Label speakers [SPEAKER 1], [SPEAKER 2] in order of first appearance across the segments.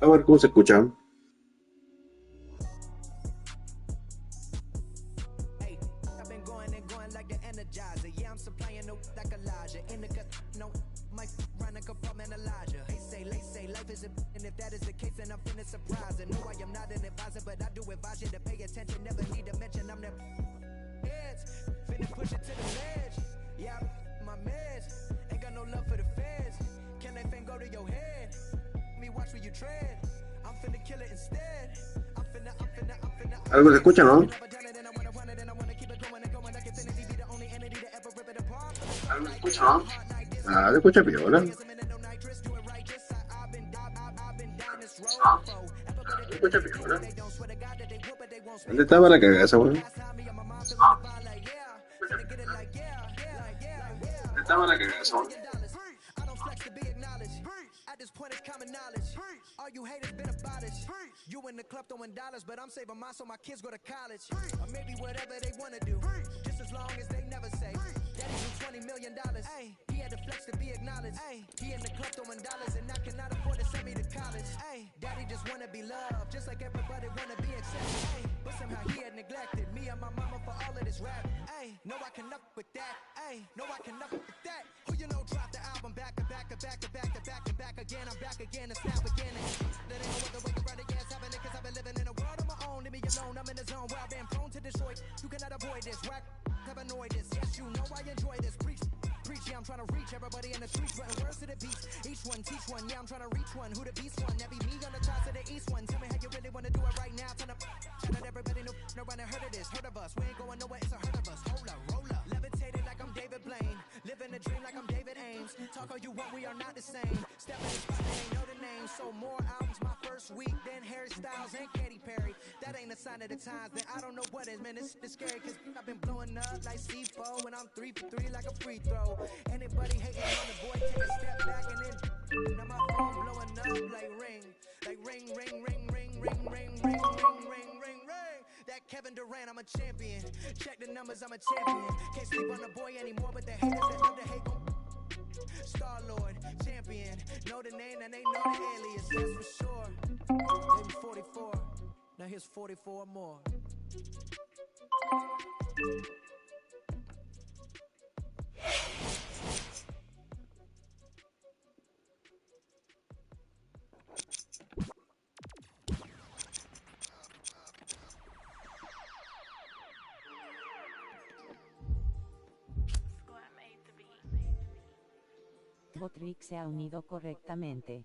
[SPEAKER 1] A ver cómo se escucha. Algo se escucha, ¿no? Algo se escucha, ¿no? Ah, se escucha piola. Ah, se escucha piola. ¿Dónde estaba la cagada, weón? Ah, se escucha piola. ¿Dónde estaba la cagada, weón?
[SPEAKER 2] Botrick se ha unido correctamente.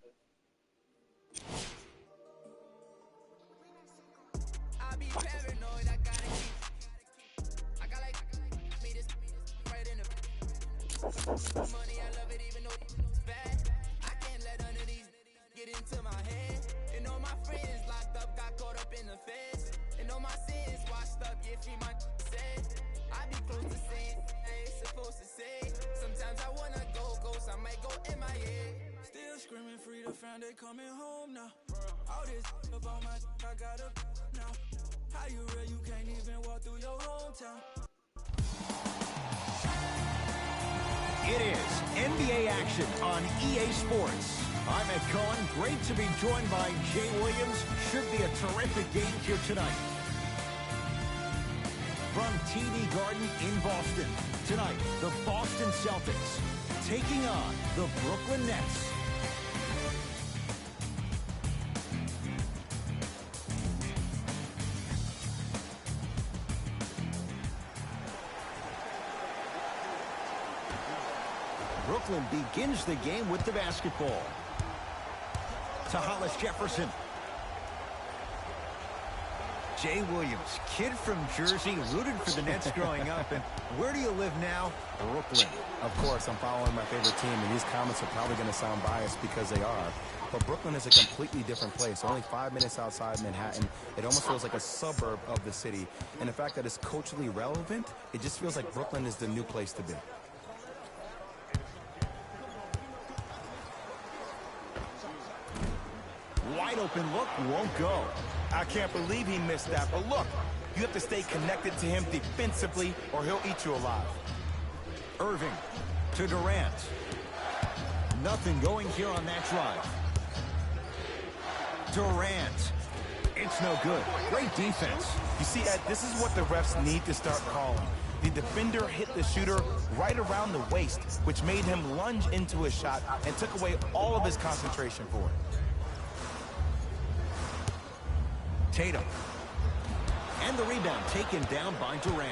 [SPEAKER 3] It is NBA action on EA Sports. I'm Ed Cohen. Great to be joined by Jay Williams. Should be a terrific game here tonight. From TD Garden in Boston, tonight, the Boston Celtics taking on the Brooklyn Nets. Brooklyn begins the game with the basketball. To Hollis Jefferson. Jay Williams, kid from Jersey, rooted for the Nets growing up. And where do you live now?
[SPEAKER 4] Brooklyn. Of course, I'm following my favorite team, and these comments are probably going to sound biased because they are. But Brooklyn is a completely different place. Only 5 minutes outside Manhattan. It almost feels like a suburb of the city. And the fact that it's culturally relevant, it just feels like Brooklyn is the new place to be.
[SPEAKER 5] Wide open look, won't go. I can't believe he missed that, but look, you have to stay connected to him defensively or he'll eat you alive.
[SPEAKER 3] Irving to Durant. Nothing going here on that drive. Durant. It's no good. Great defense.
[SPEAKER 5] You see, Ed, this is what the refs need to start calling. The defender hit the shooter right around the waist, which made him lunge into his shot and took away all of his concentration for it.
[SPEAKER 3] Tatum. And the rebound taken down by Durant.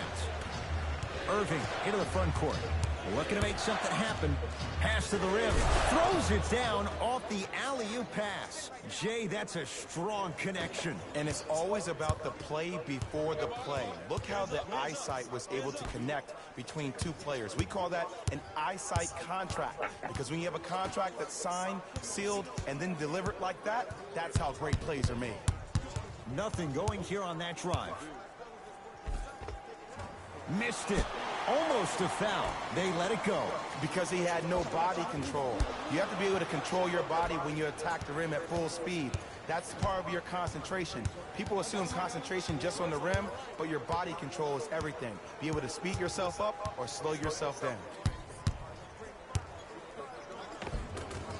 [SPEAKER 3] Irving into the front court. Looking to make something happen. Pass to the rim. Throws it down off the alley-oop pass. Jay, that's a strong connection.
[SPEAKER 5] And it's always about the play before the play. Look how the eyesight was able to connect between two players. We call that an eyesight contract. Because when you have a contract that's signed, sealed, and then delivered like that, that's how great plays are made.
[SPEAKER 3] Nothing going here on that drive. Missed it. Almost a foul. They let it go.
[SPEAKER 5] Because he had no body control. You have to be able to control your body when you attack the rim at full speed. That's part of your concentration. People assume concentration just on the rim, but your body control is everything. Be able to speed yourself up or slow yourself down.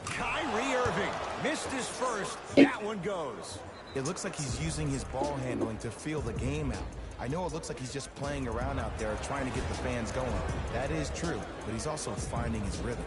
[SPEAKER 3] Kyrie Irving missed his first. That one goes.
[SPEAKER 5] It looks like he's using his ball handling to feel the game out. I know it looks like he's just playing around out there trying to get the fans going. That is true, but he's also finding his rhythm.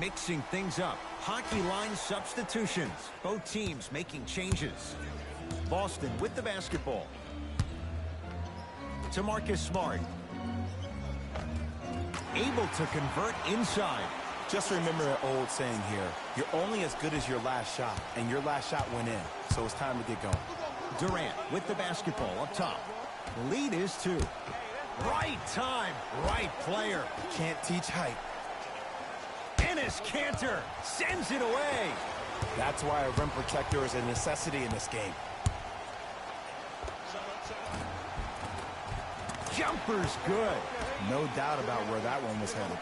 [SPEAKER 3] Mixing things up. Hockey line substitutions. Both teams making changes. Boston with the basketball. To Marcus Smart. Able to convert inside.
[SPEAKER 5] Just remember an old saying here. You're only as good as your last shot, and your last shot went in. So it's time to get going.
[SPEAKER 3] Durant with the basketball up top. Lead is 2. Right time, right player.
[SPEAKER 5] Can't teach height.
[SPEAKER 3] Enes Kanter sends it away.
[SPEAKER 5] That's why a rim protector is a necessity in this game.
[SPEAKER 3] Jumper's good.
[SPEAKER 5] No doubt about where that one was headed.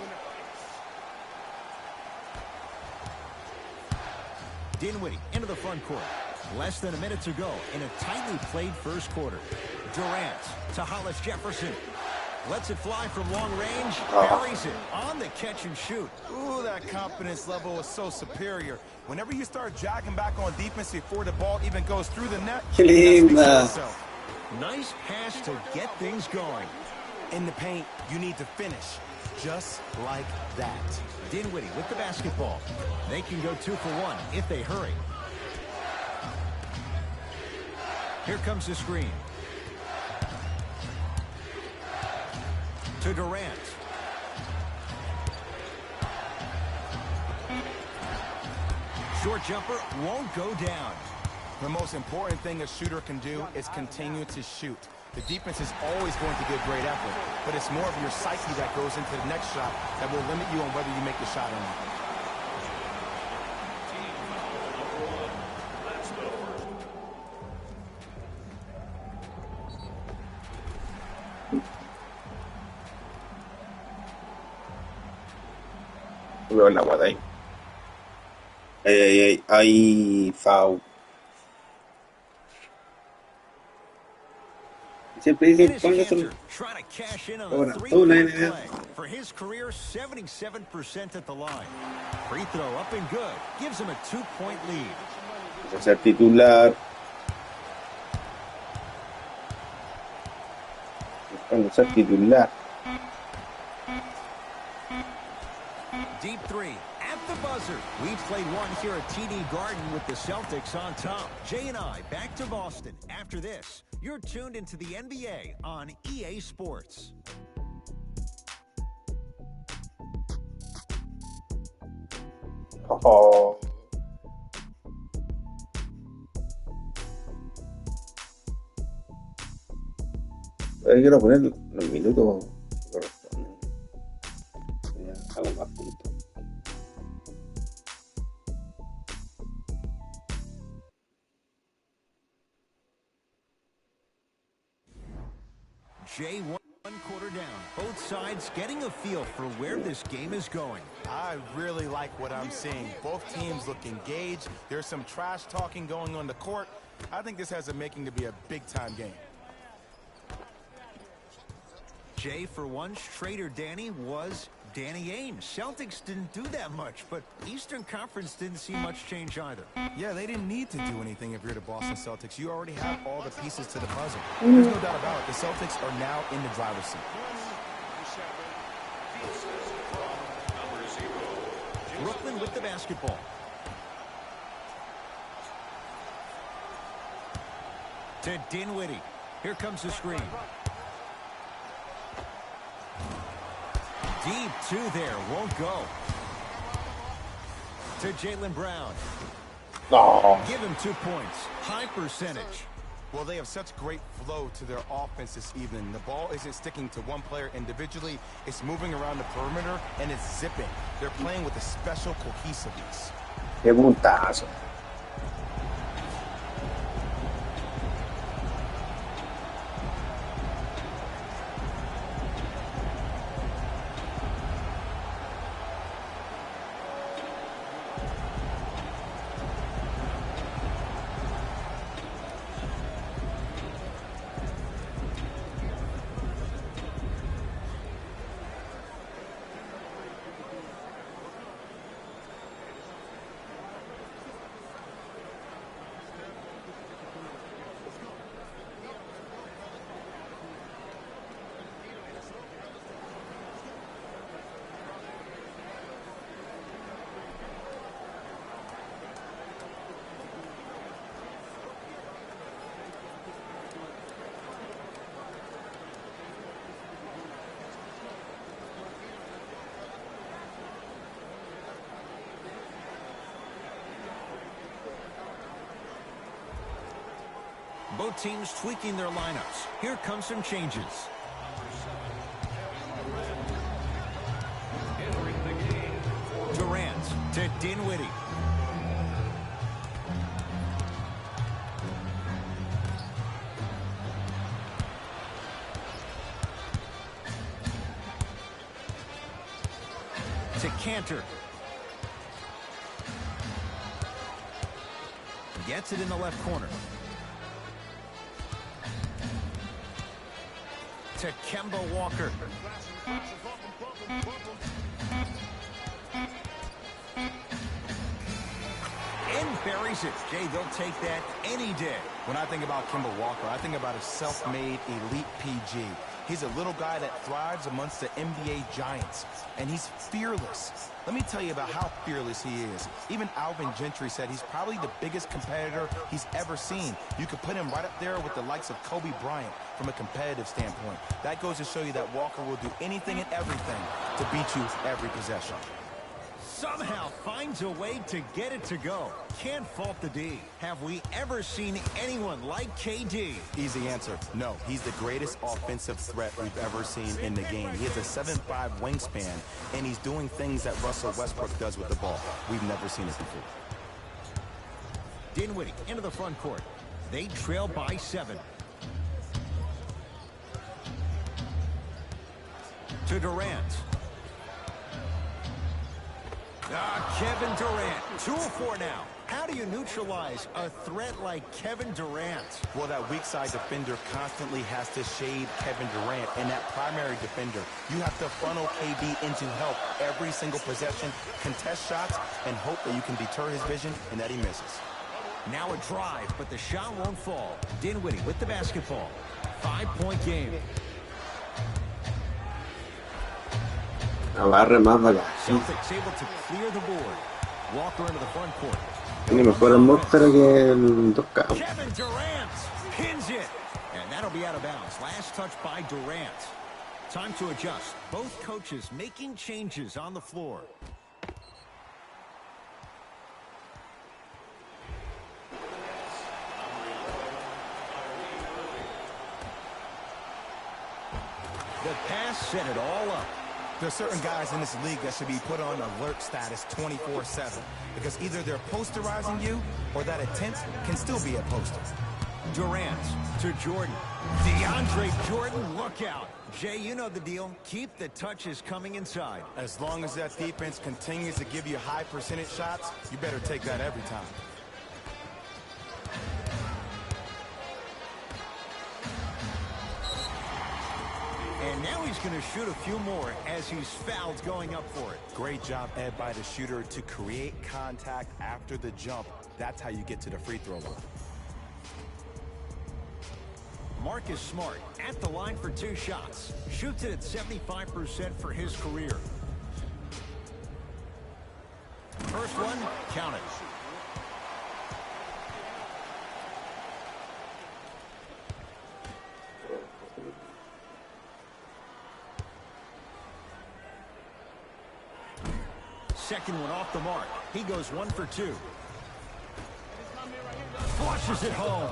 [SPEAKER 3] Dinwiddie into the front court. Less than a minute to go in a tightly played first quarter. Durant to Hollis Jefferson. Lets it fly from long range. Buries it on the catch and shoot.
[SPEAKER 5] Ooh, that confidence level is so superior. Whenever you start jogging back on defense before the ball even goes through the net,
[SPEAKER 3] nice pass to get things going.
[SPEAKER 5] In the paint, you need to finish. Just like that.
[SPEAKER 3] Dinwiddie with the basketball. They can go 2 for 1 if they hurry. Here comes the screen. To Durant. Short jumper won't go down.
[SPEAKER 5] The most important thing a shooter can do is continue to shoot. The defense is always going to give great effort, but it's more of your psyche that goes into the next shot that will limit you on whether you make the shot or not.
[SPEAKER 1] Veo el agua de ahí. Hay foul. Siempre dicen, póngaselo. Ahora, todo la NBA.
[SPEAKER 3] For his career, 77% at the line. Free throw up and good. Gives him a 2-point lead.
[SPEAKER 1] Va a ser titular. Buscando ser titular.
[SPEAKER 3] Deep 3 at the buzzer. We played one here at TD Garden with the Celtics on top. Jay and I back to Boston. After this, you're tuned into the NBA on EA Sports.
[SPEAKER 1] Oh. Quiero poner los minutos que corresponden. Ya hago más puntos.
[SPEAKER 3] Jay, one quarter down. Both sides getting a feel for where this game is going.
[SPEAKER 5] I really like what I'm seeing. Both teams look engaged. There's some trash talking going on the court. I think this has a making to be a big-time game.
[SPEAKER 3] Jay, for once, Trader Danny was Danny Ainge. Celtics didn't do that much, but Eastern Conference didn't see much change either.
[SPEAKER 5] Yeah, they didn't need to do anything if you're the Boston Celtics. You already have all the pieces to the puzzle. There's no doubt about it. The Celtics are now in the driver's seat.
[SPEAKER 3] Brooklyn with the basketball. To Dinwiddie. Here comes the screen. Deep two there, won't go. To Jaylen Brown.
[SPEAKER 1] Oh.
[SPEAKER 3] Give him 2 points. High percentage.
[SPEAKER 5] Well, they have such great flow to their offense this evening. The ball isn't sticking to one player individually. It's moving around the perimeter, and it's zipping. They're playing with a special cohesiveness.
[SPEAKER 1] Qué puntazo.
[SPEAKER 3] Both teams tweaking their lineups. Here come some changes. Durant to Dinwiddie. To Cantor. Gets it in the left corner. To Kemba Walker. And buries it. Jay, they'll take that any day.
[SPEAKER 5] When I think about Kemba Walker, I think about a self-made elite PG. He's a little guy that thrives amongst the NBA giants, and he's fearless. Let me tell you about how fearless he is. Even Alvin Gentry said he's probably the biggest competitor he's ever seen. You could put him right up there with the likes of Kobe Bryant from a competitive standpoint. That goes to show you that Walker will do anything and everything to beat you every possession.
[SPEAKER 3] Somehow finds a way to get it to go. Can't fault the D. Have we ever seen anyone like KD?
[SPEAKER 5] Easy answer, no. He's the greatest offensive threat we've ever seen in the game. He has a 7'5" wingspan, and he's doing things that Russell Westbrook does with the ball. We've never seen it before.
[SPEAKER 3] Dinwiddie into the front court. They trail by 7. To Durant. Kevin Durant, 2 of 4 now. How do you neutralize a threat like Kevin Durant?
[SPEAKER 5] Well, that weak side defender constantly has to shade Kevin Durant, and that primary defender, you have to funnel KD into help every single possession, contest shots, and hope that you can deter his vision and that he misses.
[SPEAKER 3] Now a drive, but the shot won't fall. Dinwiddie with the basketball. 5-point game.
[SPEAKER 1] Agarre más bacán.
[SPEAKER 3] Celtics able to clear the board. Walker into the front court.
[SPEAKER 1] Tiene mejor el Monster que el 2K.
[SPEAKER 3] Kevin Durant pins it. And that'll be out of bounds. Last touch by Durant. Time to adjust. Both coaches making changes on the floor. The pass set it all up.
[SPEAKER 5] There are certain guys in this league that should be put on alert status 24/7 because either they're posterizing you or that attempt can still be a poster.
[SPEAKER 3] Durant to Jordan. DeAndre Jordan, look out. Jay, you know the deal. Keep the touches coming inside.
[SPEAKER 5] As long as that defense continues to give you high percentage shots, you better take that every time.
[SPEAKER 3] And now he's going to shoot a few more as he's fouled going up for it.
[SPEAKER 5] Great job, Ed, by the shooter to create contact after the jump. That's how you get to the free throw line.
[SPEAKER 3] Marcus Smart at the line for 2 shots. Shoots it at 75% for his career. First one, count it. Second one off the mark. He goes 1 for 2. Flushes it home.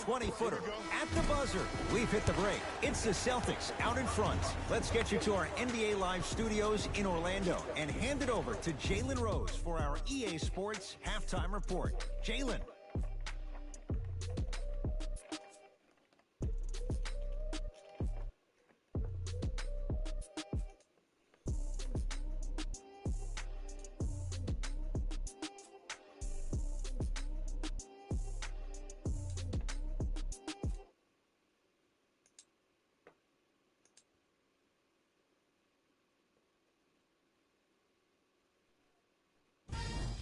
[SPEAKER 3] 20-footer at the buzzer. We've hit the break. It's the Celtics out in front. Let's get you to our NBA Live studios in Orlando and hand it over to Jalen Rose for our EA Sports halftime report. Jalen.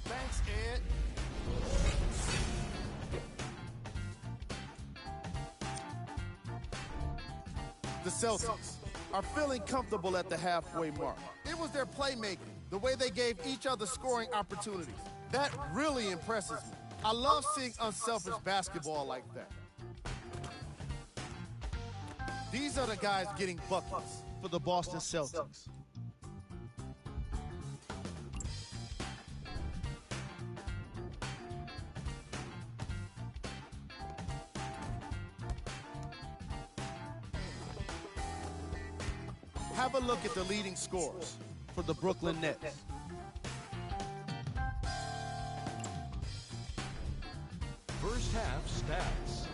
[SPEAKER 5] Thanks, Ed. The Celtics are feeling comfortable at the halfway mark. It was their playmaking, the way they gave each other scoring opportunities. That really impresses me. I love seeing unselfish basketball like that. These are the guys getting buckets for the Boston Celtics. Have a look at the leading scorers for the Brooklyn Nets.
[SPEAKER 6] First half stats.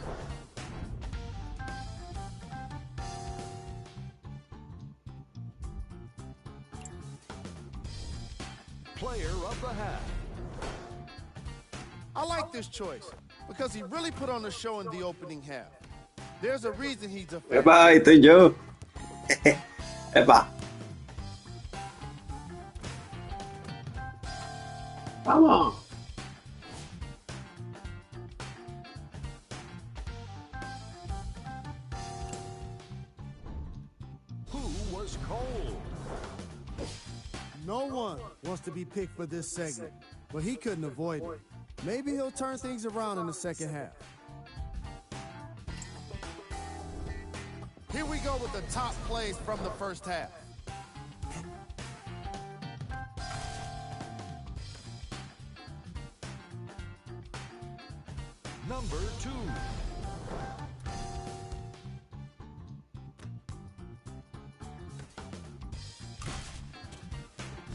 [SPEAKER 6] Player of the half.
[SPEAKER 5] I like this choice because he really put on a show in the opening half. There's a reason he's a fan.
[SPEAKER 1] Epa, ahí estoy yo. Epa. Vamos.
[SPEAKER 6] Who was cold?
[SPEAKER 7] No one wants to be picked for this segment, but he couldn't avoid it. Maybe he'll turn things around in the second half.
[SPEAKER 5] Here we go with the top plays from the first half.
[SPEAKER 6] Number 2.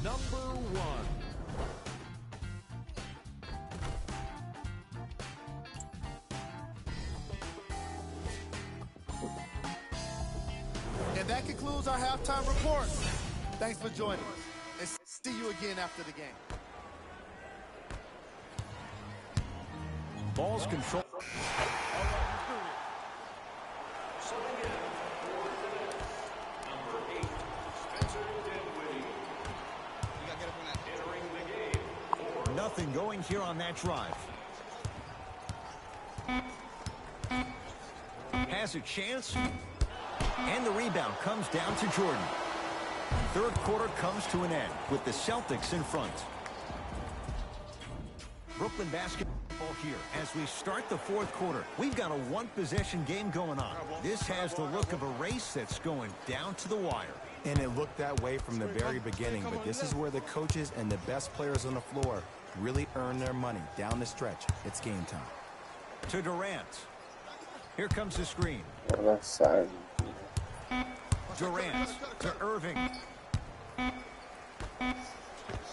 [SPEAKER 6] Number 1.
[SPEAKER 5] And that concludes our halftime report. Thanks for joining us. And see you again after the game.
[SPEAKER 3] Ball's control. Nothing going here on that drive. Has a chance. And the rebound comes down to Jordan. Third quarter comes to an end with the Celtics in front. Brooklyn basketball here as we start the fourth quarter. We've got a one-possession game going on. This has the look of a race that's going down to the wire.
[SPEAKER 4] And it looked that way from the very beginning, but this is where the coaches and the best players on the floor really earn their money. Down the stretch, it's game time.
[SPEAKER 3] To Durant. Here comes the screen. Durant to Irving.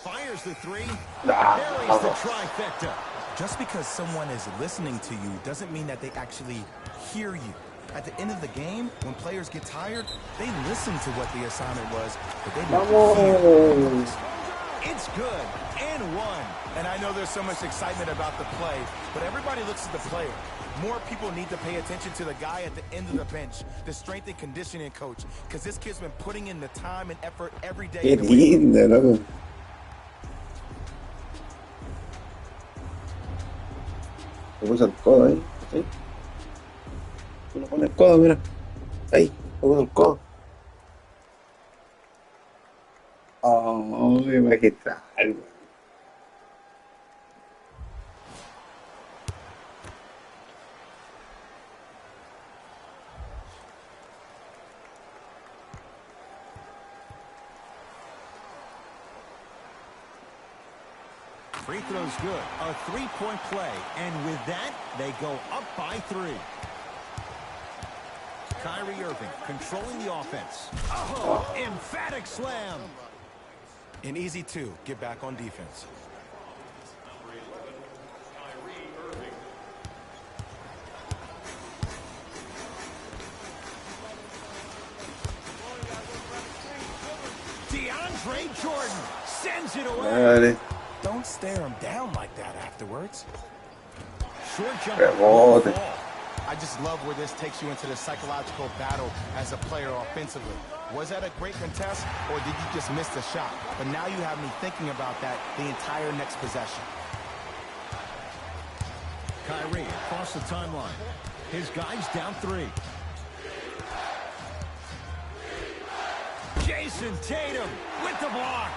[SPEAKER 3] Fires the three. Buries the trifecta.
[SPEAKER 4] Just because someone is listening to you doesn't mean that they actually hear you. At the end of the game, when players get tired, they listen to what the assignment was, but they don't hear.
[SPEAKER 3] It's good. And one.
[SPEAKER 4] And I know there's so much excitement about the play, but everybody looks at the player. More people need to pay attention to the guy at the end of the bench, the strength and conditioning coach, because this kid's been putting in the time and effort every day.
[SPEAKER 1] Qué lindo, loco. Se puso el codo ahí, ¿sí? Uno pone el codo, mira. Ahí, se puso el codo. Oh, qué magistral.
[SPEAKER 3] Free throw's good. A three-point play. And with that, they go up by 3. Kyrie Irving controlling the offense. Oh, emphatic slam.
[SPEAKER 4] And easy two, get back on defense.
[SPEAKER 3] DeAndre Jordan sends it away.
[SPEAKER 4] Don't stare him down like that afterwards.
[SPEAKER 3] Short jump.
[SPEAKER 4] I just love where this takes you into the psychological battle as a player offensively. Was that a great contest, or did you just miss the shot? But now you have me thinking about that the entire next possession.
[SPEAKER 3] Kyrie across the timeline. His guys down 3. Jason Tatum with the block.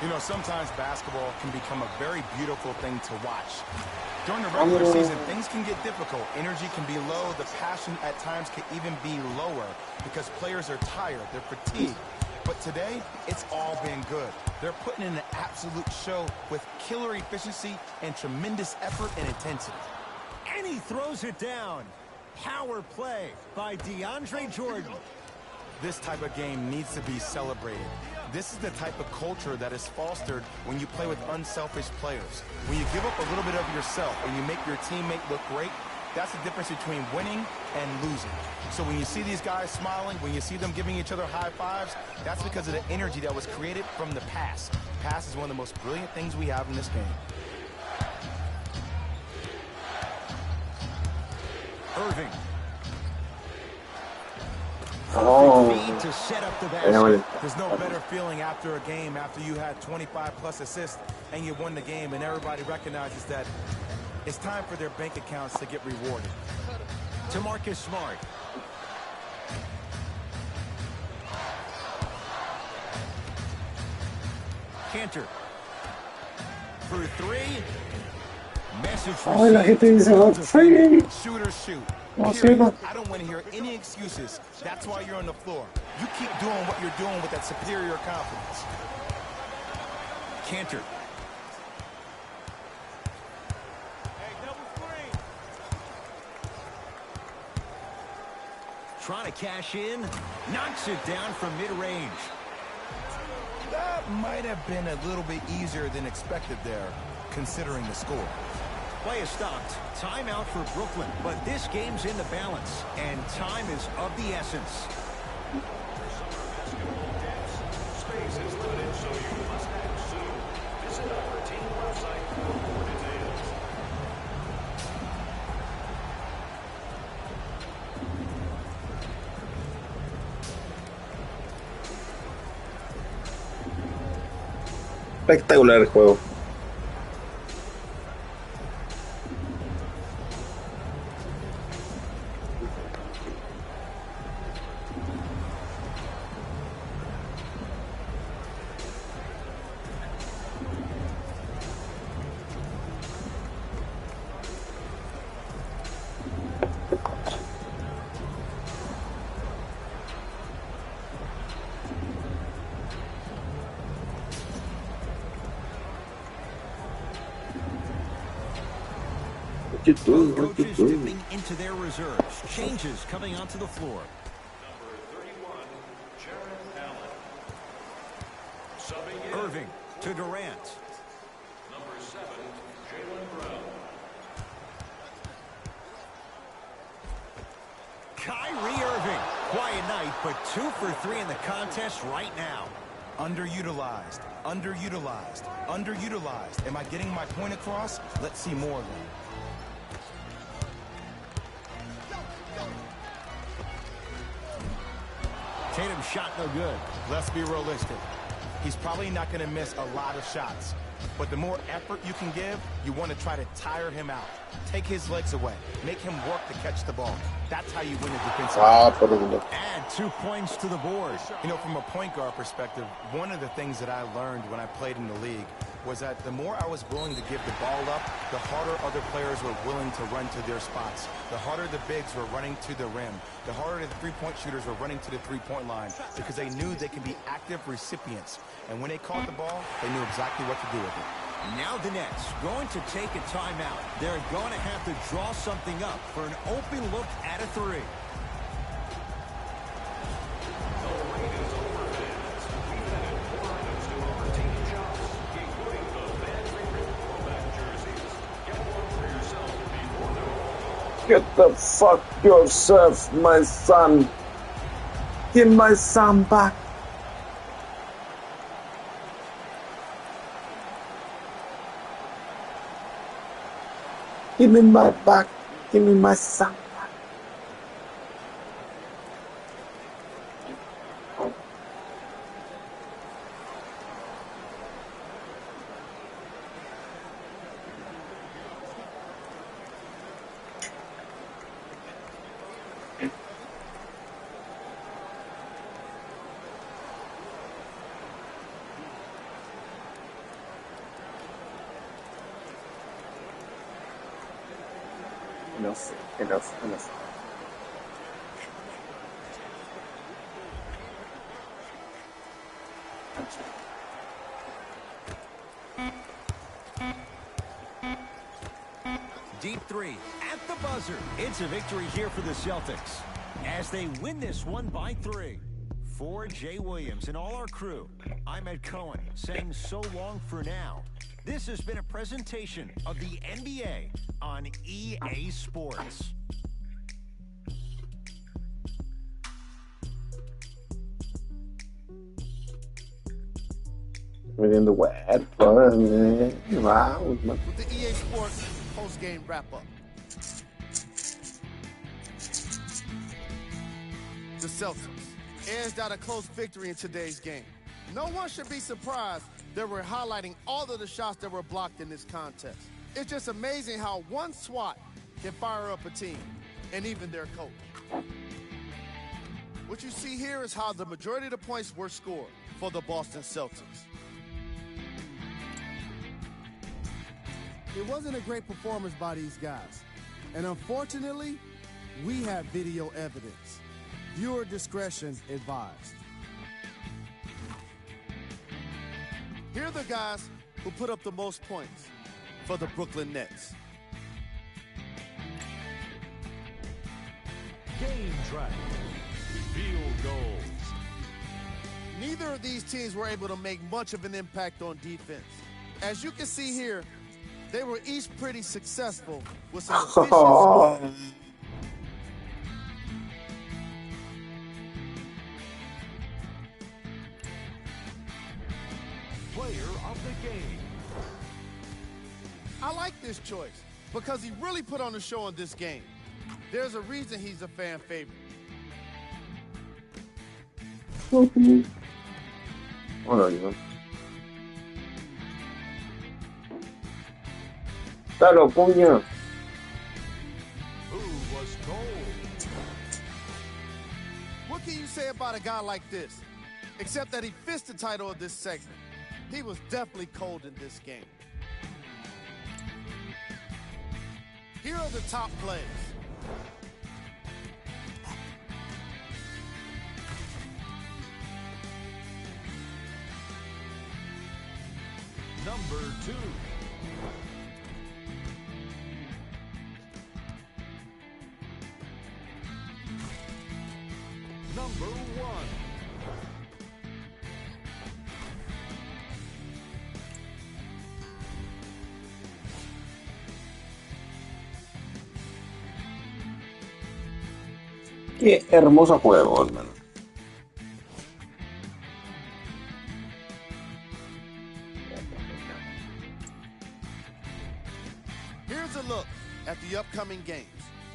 [SPEAKER 4] You know, sometimes basketball can become a very beautiful thing to watch. During the regular season, things can get difficult. Energy can be low. The passion at times can even be lower because players are tired. They're fatigued. But today, it's all been good. They're putting in an absolute show with killer efficiency and tremendous effort and intensity.
[SPEAKER 3] And he throws it down. Power play by DeAndre Jordan.
[SPEAKER 4] This type of game needs to be celebrated. This is the type of culture that is fostered when you play with unselfish players. When you give up a little bit of yourself and you make your teammate look great, that's the difference between winning and losing. So when you see these guys smiling, when you see them giving each other high fives, that's because of the energy that was created from the pass. Pass is one of the most brilliant things we have in this game.
[SPEAKER 3] Irving.
[SPEAKER 1] Oh.
[SPEAKER 3] To set up the basket.
[SPEAKER 4] There's no better feeling after a game after you had 25+ assists and you won the game and everybody recognizes that it's time for their bank accounts to get rewarded.
[SPEAKER 3] To Marcus Smart. Cantor. For 3. Message
[SPEAKER 1] Oh, la gente dice, oh, sí.
[SPEAKER 4] Shooters shoot.
[SPEAKER 1] Oh, sí, no.
[SPEAKER 4] I don't want to hear any excuses. That's why you're on the floor. You keep doing what you're doing with that superior confidence.
[SPEAKER 3] Cantor. Trying to cash in. Knocks it down from mid-range.
[SPEAKER 4] That might have been a little bit easier than expected there, considering the score.
[SPEAKER 3] Play is stopped. Timeout for Brooklyn, but this game's in the balance, and time is of the essence.
[SPEAKER 6] Space is limited, so you must act soon. Visit our team website for more details.
[SPEAKER 1] Espectacular el juego.
[SPEAKER 3] Both coaches dipping into their reserves. Changes coming onto the floor.
[SPEAKER 6] Number 31, Jarrett Allen. Subbing in.
[SPEAKER 3] Irving to Durant.
[SPEAKER 6] Number 7, Jaylen Brown.
[SPEAKER 3] Kyrie Irving. Quiet night, but 2 for 3 in the contest right now.
[SPEAKER 5] Underutilized, underutilized, underutilized. Am I getting my point across? Let's see more of them.
[SPEAKER 3] Tatum shot no good.
[SPEAKER 5] Let's be realistic. He's probably not going to miss a lot of shots. But the more effort you can give, you want to try to tire him out. Take his legs away. Make him work to catch the ball. That's how you win a defensive game.
[SPEAKER 3] Add 2 points to the board.
[SPEAKER 5] You know, from a point guard perspective, one of the things that I learned when I played in the league was that the more I was willing to give the ball up, the harder other players were willing to run to their spots. The harder the bigs were running to the rim. The harder the three-point shooters were running to the three-point line because they knew they can be active recipients. And when they caught the ball, they knew exactly what to do with it.
[SPEAKER 3] Now the Nets going to take a timeout. They're going to have to draw something up for an open look at a 3.
[SPEAKER 6] The wait is over, fans. We've added 4 items to our team shops, including the Van Favorite throwback jerseys. Get one for yourself before they're all gone.
[SPEAKER 1] Get the fuck yourself, my son. Give my son back. Give me my back. Give me my son back. Enough.
[SPEAKER 3] Deep 3 at the buzzer. It's a victory here for the Celtics as they win this one by 3. For Jay Williams and all our crew, I'm Ed Cohen saying so long for now. This has been a presentation of the NBA on EA Sports.
[SPEAKER 1] Within the wet, wow.
[SPEAKER 7] With the EA Sports post-game wrap-up. The Celtics edged out a close victory in today's game. No one should be surprised that we're highlighting all of the shots that were blocked in this contest. It's just amazing how one swat can fire up a team, and even their coach. What you see here is how the majority of the points were scored for the Boston Celtics. It wasn't a great performance by these guys, and unfortunately, we have video evidence. Viewer discretion advised. Here are the guys who put up the most points for the Brooklyn Nets.
[SPEAKER 6] Game track. Field goals.
[SPEAKER 7] Neither of these teams were able to make much of an impact on defense. As you can see here, they were each pretty successful with some efficient scoring.
[SPEAKER 6] Player of the game.
[SPEAKER 7] I like this choice because he really put on a show in this game. There's a reason he's a fan favorite.
[SPEAKER 1] Hold on, you. Dalo, coño.
[SPEAKER 6] Who was cold?
[SPEAKER 7] What can you say about a guy like this? Except that he fits the title of this segment. He was definitely cold in this game. Here are the top plays.
[SPEAKER 6] Number 2.
[SPEAKER 1] Qué hermoso juego, hermano.
[SPEAKER 7] Here's a look at the upcoming games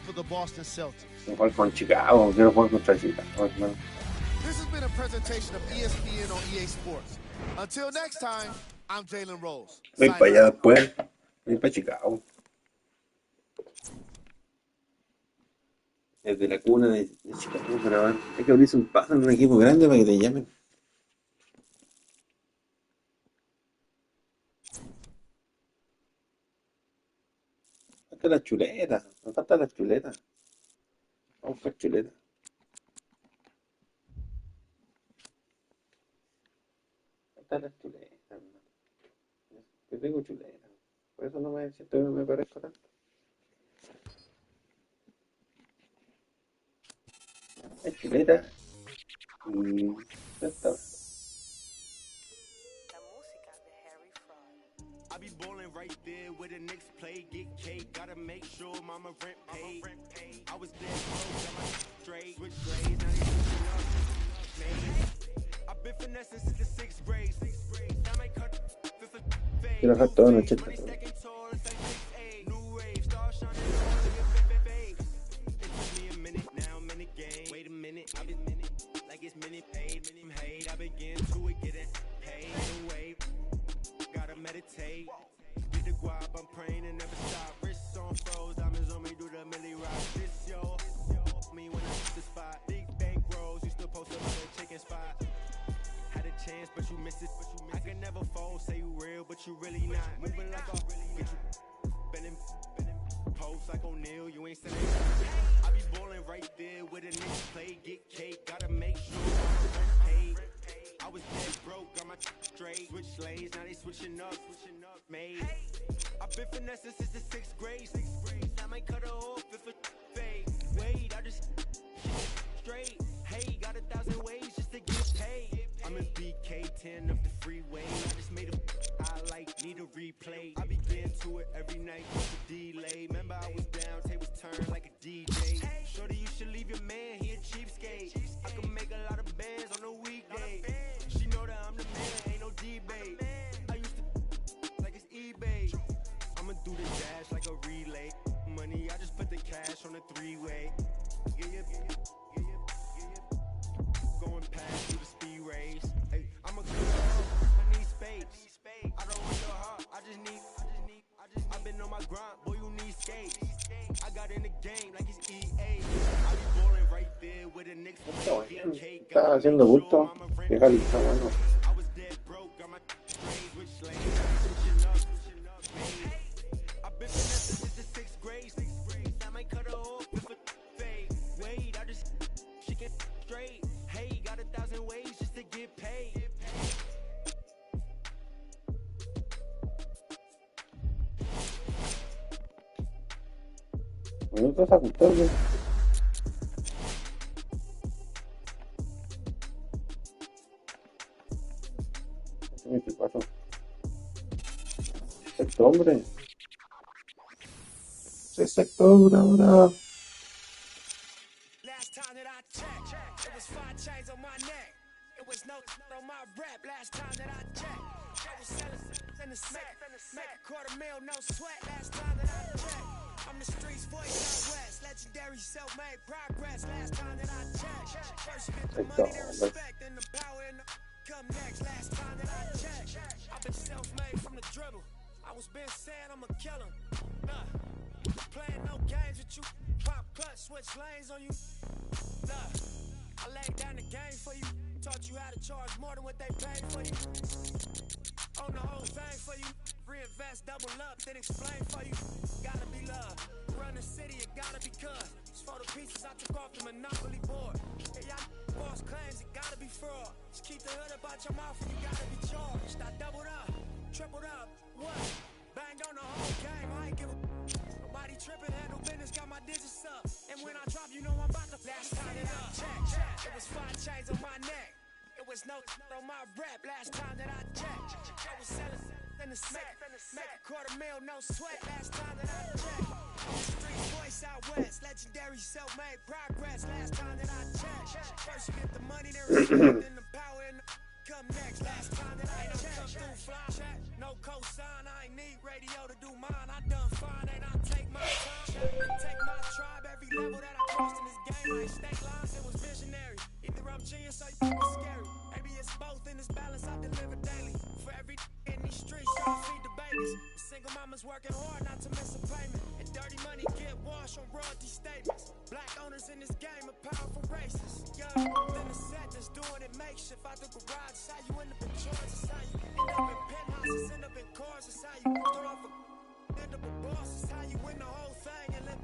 [SPEAKER 7] for the Boston Celtics.
[SPEAKER 1] Quiero jugar con Chicago, quiero jugar contra Chicago, hermano.
[SPEAKER 7] This has been a presentation of ESPN on EA Sports. Until next time, I'm Jalen Rose.
[SPEAKER 1] Voy para allá después. Voy para Chicago. Desde la cuna de Chicago, pero hay que abrirse un paso en un equipo grande para que te llamen. Falta la chuleta, nos falta la chuleta. Vamos a buscar chuleta. Falta la chuleta, hermano. Yo tengo chuleta. Por eso no me siento que me parezco tanto. Hay chuleta y ya está.
[SPEAKER 5] I be ballin' right there where the Knicks play, get cake, gotta make sure mama rent paid. I was there, got my straight, switch grades, now they switching up, man. I've been finessing since the 6th grade. Now I cut fifth and fade.
[SPEAKER 1] Quiero dejar todo en 80.
[SPEAKER 5] Stacking tall, it's like 6'8". New wave, star shining on your face. It took me a minute, now I'm in the game. Wait a minute, I've been like it's minute paid, minute paid. I begin to it, getting paid. New wave, gotta meditate. Get the guap, I'm praying and never stop. Wrists on froze, diamonds on me, do the milli rock. This yo, me when I hit the spot. Big bank rolls, you still post up on the chicken spot. Had a chance, but you missed it. I can never fold, say you real, but you really not. Moving like a get you bending post like O'Neal, you ain't sending. I be ballin' right there where the Knicks play, get cake, gotta make sure I'm paid. I was dead broke, got my straight. Switch lanes, now they switching up, made. I've been finessing since the 6th grade. Now I might cut her off if it fade. Wait, I just straight. Hey, got 1,000 ways just to get paid. I'm in BK10 up the freeway. I just made a highlight, need a replay. I begin to it every night with a delay. Remember I was down, tables turned like a DJ. Shorty, you should leave your man, he a cheapskate. I can make a lot of bands on a weekday. She know that I'm the man, ain't no debate. I used to like it's eBay. I'ma do the dash like a relay. Money, I just put the cash on a 3-way. Going past through the speed race. Hey, I'm a good I need space. I don't want your heart, I just need. I've been on my grind, boy, you need skates. I got in the game like it's EA. I be ballin' right there with the Knicks.
[SPEAKER 1] Está haciendo gusto. Fíjate, está bueno.
[SPEAKER 5] I was dead broke, got my straight, which lane, switching up. I've been finessing since the 6th grade. I might cut her off with a fade. Wait, I just she get straight. Hey, got 1,000 ways just to get paid.
[SPEAKER 1] Minutos ajustables. Sexto hombre. Sexto ahora.
[SPEAKER 8] Last time that I checked, it was 5 chains on my neck. It was no on my rap. Last time that I checked, I was selling in the sack. Make $250,000, no sweat. Last time that I checked, I'm the streets voice out west. Legendary self-made progress. Last time that I checked, first you get the money, then respect, then the power and the come next. Last time that I checked, I've been self-made from the dribble. I was been saying I'm a killer. Playing no games with you. Pop clutch, switch lanes on you. I laid down the game for you. Taught you how to charge more than what they paid for you. On the whole thing for you. Reinvest, double up, then explain for you. Gotta be love. Run the city, it gotta be cuz. It's for the pieces I took off the Monopoly board. Yeah, y'all boss claims, it gotta be fraud. Just keep the hood about your mouth and you gotta be charged. I doubled up, tripled up, what? Banged on the whole game, I ain't give a nobody tripping, handle business, got my digits up. And when I drop, you know I'm about to last time that I checked, it was 5 chains on my neck. It was no on my rap. Last time that I checked, I was selling in the sack. Make $250,000, no sweat. Last time that I checked, I'm the streets boy voice out west, legendary self-made progress. Last time that I checked, first you get the money, then respect, then the power and the come next. Last time that I checked, come through fly, check, no cosign. I ain't need radio to do mine. I done fine and I take my time and take my tribe. Every level that I crossed in this game, like state lines, it was visionary. Either I'm genius or you was scary. Maybe it's both in this balance I deliver daily. For every in these streets, try to feed the babies. The single mama's working hard not to miss a payment. And dirty money get washed on royalty statements. Black owners in this game are powerful racists. Young, then the set that's doing it makeshift. Out the garage, it's how you end up in charge. It's how you end up in penthouses, end up in cars. It's how you start off a end up a boss. It's how you win the whole thing and let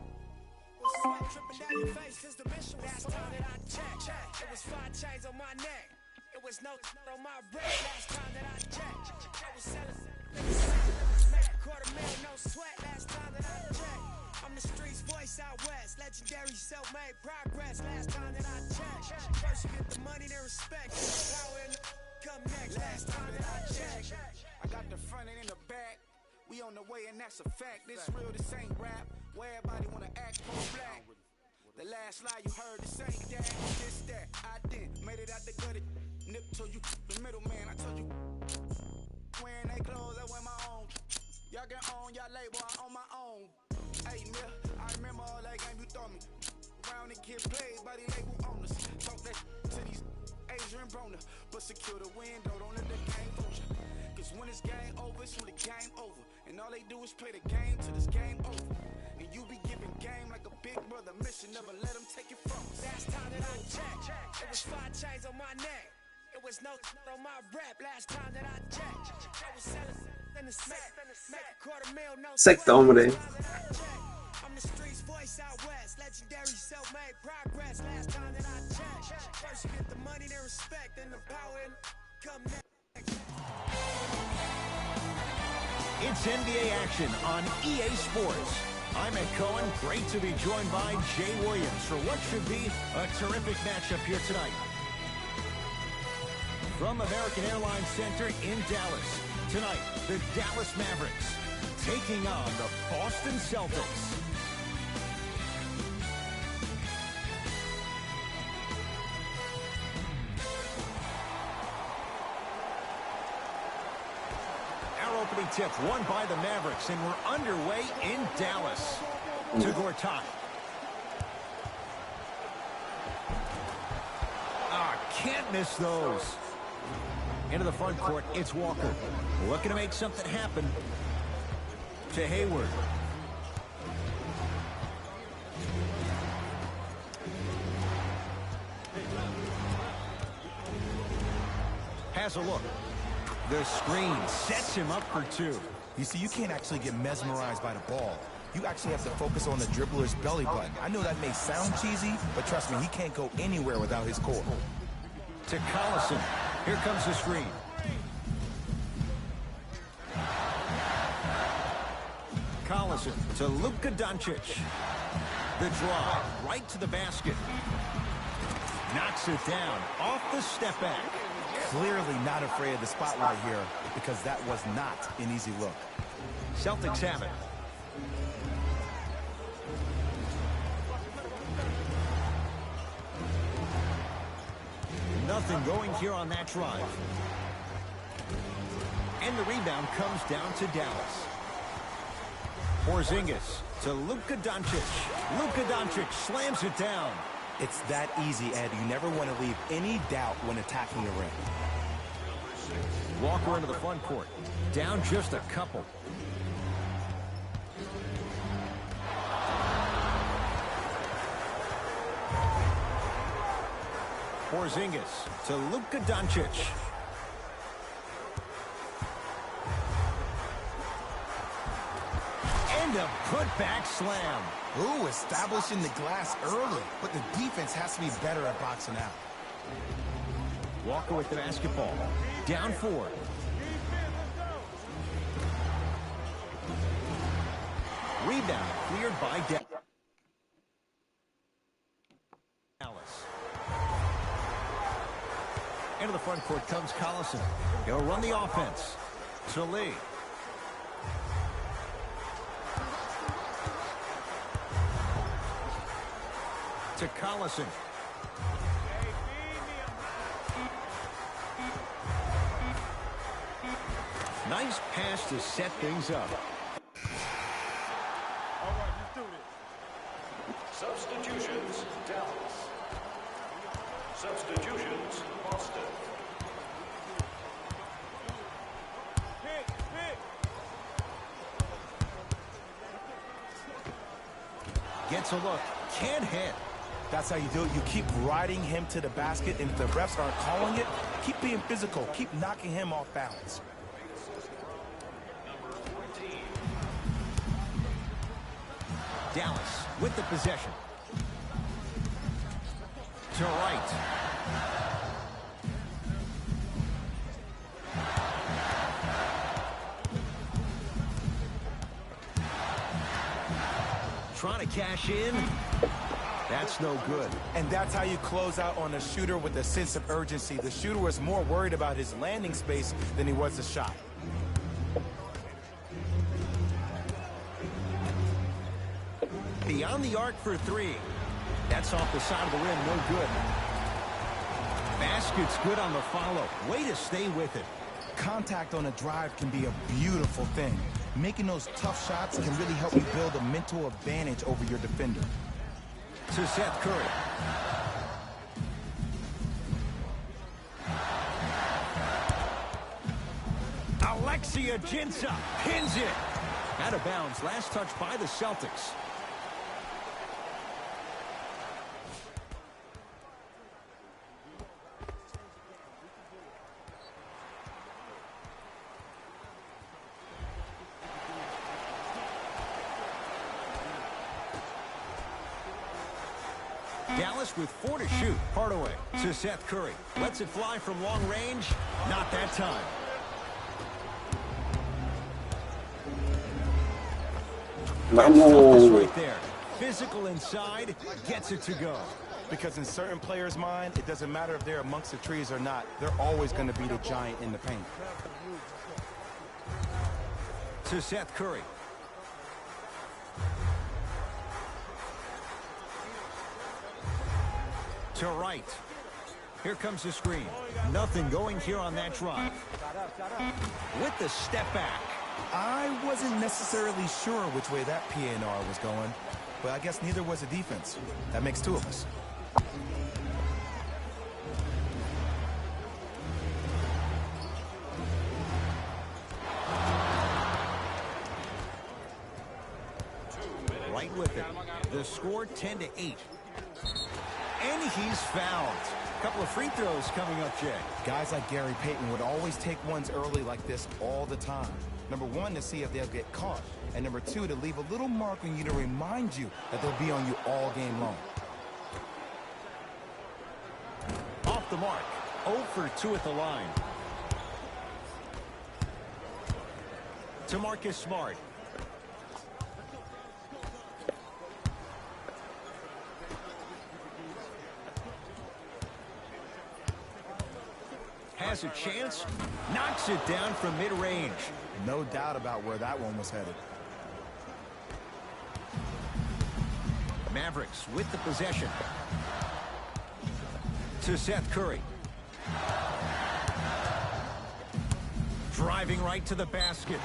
[SPEAKER 8] sweat dripping down your face. Cause the mission was last time that I checked. It was 5 chains on my neck. It was no on my breath. Last time that I checked. I was selling $250,000, no sweat. Last time that I checked. I'm the streets voice out west, legendary self-made progress. Last time that I checked. First you get the money, then respect. Power and come next. Last time that I checked.
[SPEAKER 9] I got the front and in the back. We on the way and that's a fact. This real, this ain't rap. Where everybody wanna act for black. The last lie you heard, this ain't that. This that. I did. Made it out the gutter. Nip told you the middleman. I told you wearing they clothes, I wear my own. Y'all can own y'all label, I own my own. Hey, Mill, I remember all that game you thought me. Round and get played by the label owners. Talk that to these Adrian Broner. But secure the window, don't let the game fool you. Cause when it's game over, it's when the game over. And all they do is play the game till this game over. And you be giving game like a big brother mission. Never let them take it from us.
[SPEAKER 8] Last time that I checked, it was 5 chains on my neck. It was no on my rap. Last time that I checked, I was selling in the set. Make $250,000, no
[SPEAKER 1] Secta, hombre.
[SPEAKER 8] I'm the streets voice out west, legendary self-made progress. Last time that I checked, first you get the money, then respect, then the power and come next.
[SPEAKER 3] It's NBA action on EA Sports. I'm Ed Cohen. Great to be joined by Jay Williams for what should be a terrific matchup here tonight. From American Airlines Center in Dallas, tonight, the Dallas Mavericks taking on the Boston Celtics. Our opening tip won by the Mavericks, and we're underway in Dallas. To Gortat. Can't miss those. Into the front court, it's Walker. Looking to make something happen. To Hayward. Has a look. The screen sets him up for 2.
[SPEAKER 5] You see, you can't actually get mesmerized by the ball. You actually have to focus on the dribbler's belly button. I know that may sound cheesy, but trust me, he can't go anywhere without his core.
[SPEAKER 3] To Collison. Here comes the screen. Collison to Luka Doncic. The drive right to the basket. Knocks it down off the step back.
[SPEAKER 5] Clearly not afraid of the spotlight here because that was not an easy look.
[SPEAKER 3] Celtics have it. Nothing going here on that drive. And the rebound comes down to Dallas. Porzingis to Luka Doncic. Luka Doncic slams it down.
[SPEAKER 5] It's that easy, Ed. You never want to leave any doubt when attacking the rim.
[SPEAKER 3] Walker into the front court. Down just a couple. Porzingis to Luka Doncic. And a putback slam.
[SPEAKER 5] Ooh, establishing the glass early, but the defense has to be better at boxing out.
[SPEAKER 3] Walker with the basketball. Down 4. Rebound cleared by Dallas. Into the front court comes Collison. He'll run the offense. To Lee. to Collison. Nice pass to set things up.
[SPEAKER 6] All right, let's do this. Substitutions, Dallas. Substitutions, Boston.
[SPEAKER 3] Gets a look. Can't hit.
[SPEAKER 5] That's how you do it. You keep riding him to the basket, and if the refs aren't calling it, keep being physical. Keep knocking him off balance.
[SPEAKER 3] Dallas with the possession. To right. Trying to cash in. That's no good.
[SPEAKER 5] And that's how you close out on a shooter with a sense of urgency. The shooter was more worried about his landing space than he was the shot.
[SPEAKER 3] Beyond the arc for three. That's off the side of the rim, no good. Basket's good on the follow. Way to stay with it.
[SPEAKER 5] Contact on a drive can be a beautiful thing. Making those tough shots can really help you build a mental advantage over your defender.
[SPEAKER 3] To Seth Curry. Alexia Jinsa pins it. Out of bounds. Last touch by the Celtics. Dallas with 4 to shoot. Hardaway to Seth Curry. Lets it fly from long range. Not that time. That's right there. Physical inside. Gets it to go.
[SPEAKER 5] Because in certain players' mind, it doesn't matter if they're amongst the trees or not. They're always going to be the giant in the paint.
[SPEAKER 3] To Seth Curry. To right. Here comes the screen. Nothing going here on that drive. With the step back.
[SPEAKER 5] I wasn't necessarily sure which way that PNR was going, but I guess neither was the defense. That makes 2 of us.
[SPEAKER 3] Right with it. The score 10-8. And he's fouled. A couple of free throws coming up, Jay.
[SPEAKER 5] Guys like Gary Payton would always take ones early like this all the time. Number 1, to see if they'll get caught. And number 2, to leave a little mark on you to remind you that they'll be on you all game long.
[SPEAKER 3] Off the mark. 0 for 2 at the line. To Marcus Smart. Has a chance, knocks it down from mid-range.
[SPEAKER 5] No doubt about where that one was headed.
[SPEAKER 3] Mavericks with the possession. To Seth Curry. Driving right to the basket.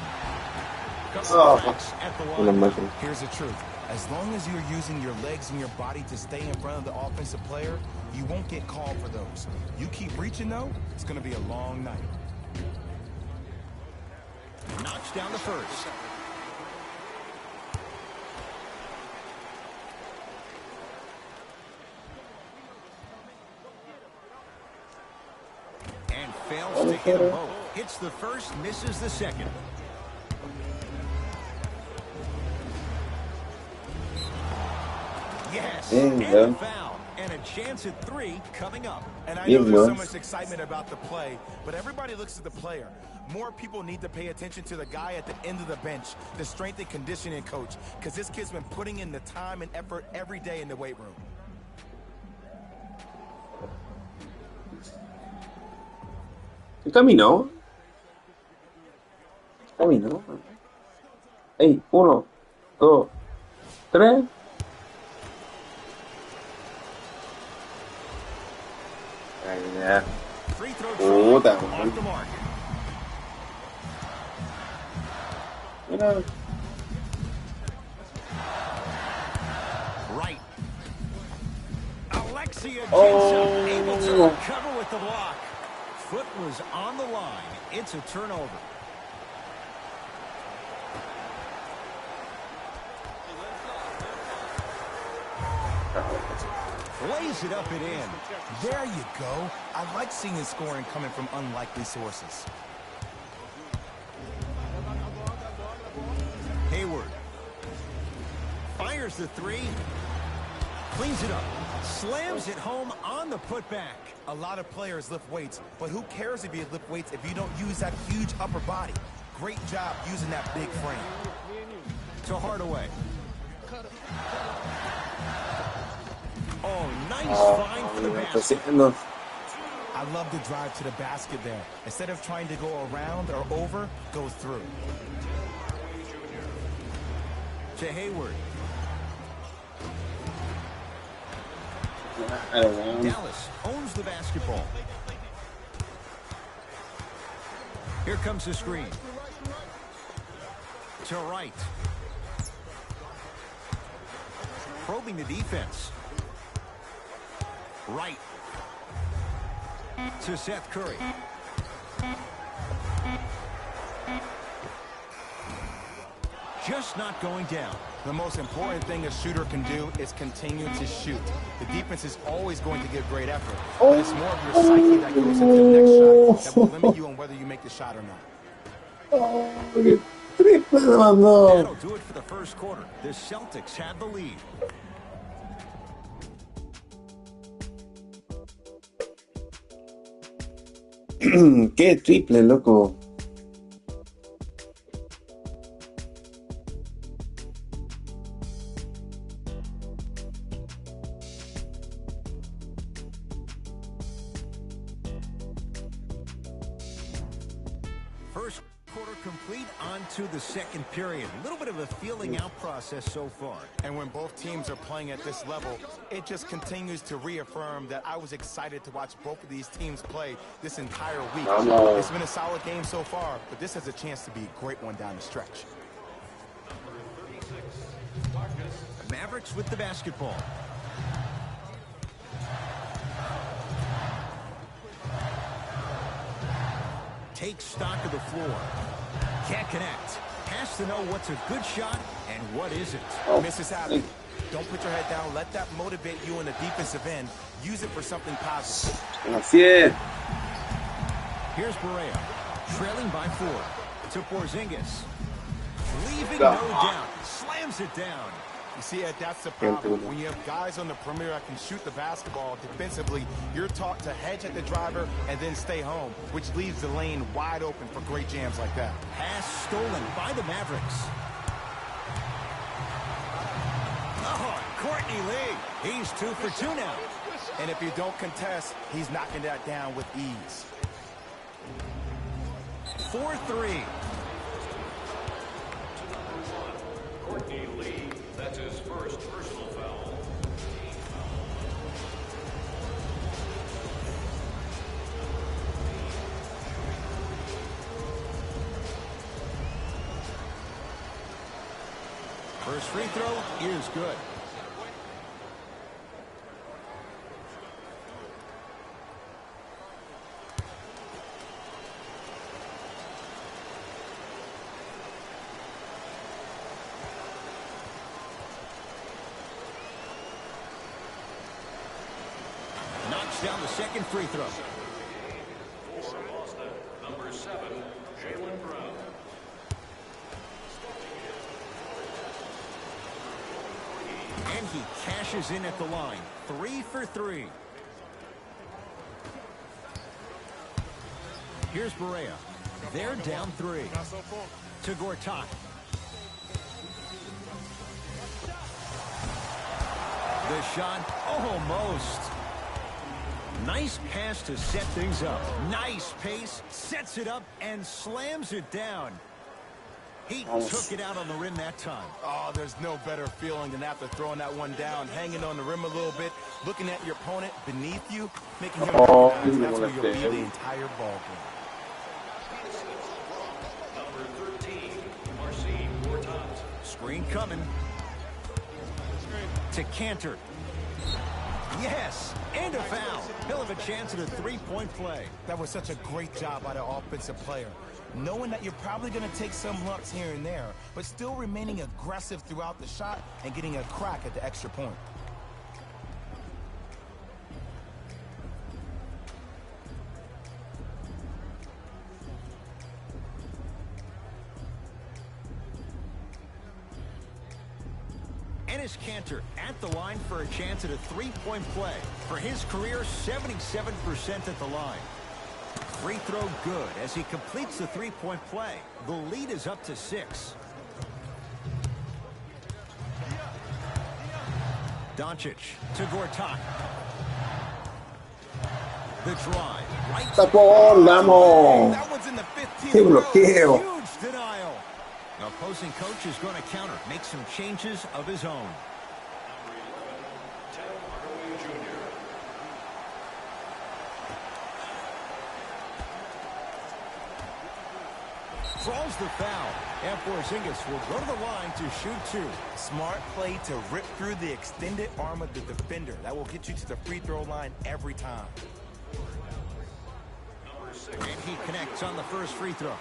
[SPEAKER 3] At the line.
[SPEAKER 5] Here's the truth. As long as you're using your legs and your body to stay in front of the offensive player, you won't get called for those. You keep reaching, though, it's going to be a long night.
[SPEAKER 3] Knocks down the first. And fails to hit them both. Hits the first, misses the second. Yes, and a foul, and a chance at 3 coming up.
[SPEAKER 5] And I know there's so much excitement about the play, but everybody looks at the player. More people need to pay attention to the guy at the end of the bench, the strength and conditioning coach, because this kid's been putting in the time and effort every day in the weight room.
[SPEAKER 1] Caminó. Caminó. Ey, 1, 2, 3. Ya.
[SPEAKER 3] Free throw
[SPEAKER 1] Puta,
[SPEAKER 3] try off the mark.
[SPEAKER 1] Mira.
[SPEAKER 3] Right. Alexia Jensen
[SPEAKER 1] Oh.
[SPEAKER 3] able to recover with the block. Foot was on the line. It's a turnover. Lays it up and in.
[SPEAKER 5] There you go. I like seeing his scoring coming from unlikely sources.
[SPEAKER 3] Hayward. Fires the three. Cleans it up. Slams it home on the putback.
[SPEAKER 5] A lot of players lift weights, but who cares if you lift weights if you don't use that huge upper body? Great job using that big frame.
[SPEAKER 3] To Hardaway. Oh, nice find for the basket.
[SPEAKER 5] I love the drive to the basket there. Instead of trying to go around or over, go through.
[SPEAKER 3] To Hayward. Dallas owns the basketball. Here comes the screen. To Wright. Probing the defense. Wright. To Seth Curry. Just not going down.
[SPEAKER 5] The most important thing a shooter can do is continue to shoot. The defense is always going to give great effort, but it's more of your psyche that goes into the next shot that will limit you on whether you make the shot or not.
[SPEAKER 1] Oh, qué triple le mandó.
[SPEAKER 3] That'll do it for the first quarter. The Celtics have the lead.
[SPEAKER 1] Qué triple, loco.
[SPEAKER 3] First quarter complete, on to the second period. A little bit of a feeling out process so far.
[SPEAKER 5] And when both teams are playing at this level, it just continues to reaffirm that I was excited to watch both of these teams play this entire week. It's been a solid game so far, but this has a chance to be a great one down the stretch.
[SPEAKER 3] Mavericks with the basketball. Takes stock of the floor. Can't connect. Has to know what's a good shot and what isn't.
[SPEAKER 5] Misses happen. Don't put your head down. Let that motivate you in the defensive end. Use it for something positive.
[SPEAKER 1] Así es.
[SPEAKER 3] Here's Barea. Trailing by 4. To Porzingis. Leaving no doubt. Slams it down.
[SPEAKER 5] You see, Ed, that's the problem. When you have guys on the perimeter that can shoot the basketball defensively, you're taught to hedge at the driver and then stay home, which leaves the lane wide open for great jams like that.
[SPEAKER 3] Pass stolen by the Mavericks. Oh, Courtney Lee. He's 2 for 2 now.
[SPEAKER 5] And if you don't contest, he's knocking that down with ease.
[SPEAKER 3] 4-3.
[SPEAKER 6] Courtney Lee. That's his first personal foul.
[SPEAKER 3] First free throw is good. Knocks down the second free throw.
[SPEAKER 6] For Boston, number 7, Jaylen Brown.
[SPEAKER 3] And he cashes in at the line. 3 for 3. Here's Barea. They're down 3. To Gortat. The shot, almost. Nice pass to set things up. Nice pace, sets it up, and slams it down. He took it out on the rim that time.
[SPEAKER 5] Oh, there's no better feeling than after throwing that one down, hanging on the rim a little bit, looking at your opponent beneath you, making him recognize that's where you'll be the entire ball game.
[SPEAKER 6] Number 13, Marcin Gortat.
[SPEAKER 3] Screen coming. To Cantor. Yes, and a foul. He'll have a chance at a three-point play.
[SPEAKER 5] That was such a great job by the offensive player. Knowing that you're probably going to take some lumps here and there, but still remaining aggressive throughout the shot and getting a crack at the extra point.
[SPEAKER 3] Enes Kanter at the line for a chance at a three-point play. For his career, 77% at the line. Free throw good as he completes the three-point play. The lead is up to 6. Doncic to Gortat. The drive. Right.
[SPEAKER 1] Tapón, vamos.
[SPEAKER 5] That one's in the 15th
[SPEAKER 1] Qué
[SPEAKER 5] row.
[SPEAKER 1] bloqueo.
[SPEAKER 3] Huge denial. The opposing coach is going to counter, make some changes of his own.
[SPEAKER 6] Ted Hardaway Jr.
[SPEAKER 3] Draws the foul. And Porzingis will go to the line to shoot 2.
[SPEAKER 5] Smart play to rip through the extended arm of the defender. That will get you to the free throw line every time.
[SPEAKER 3] And he connects on the first free throw.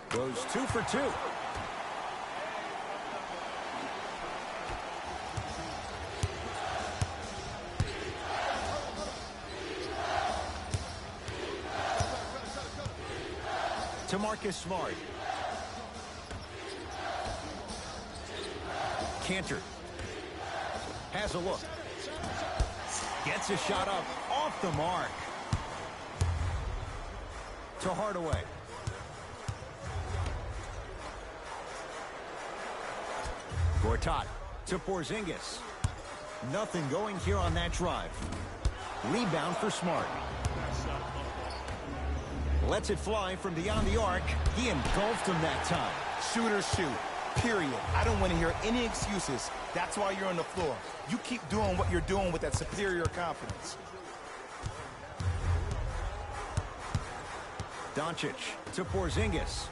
[SPEAKER 3] Goes 2 for 2. To Marcus Smart. Cantor. Has a look. Gets a shot up off the mark. To Hardaway. Gortat to Porzingis. Nothing going here on that drive. Rebound for Smart. Lets it fly from beyond the arc. He engulfed him that time.
[SPEAKER 5] Shooters shoot, period. I don't want to hear any excuses. That's why you're on the floor. You keep doing what you're doing with that superior confidence.
[SPEAKER 3] Doncic to Porzingis.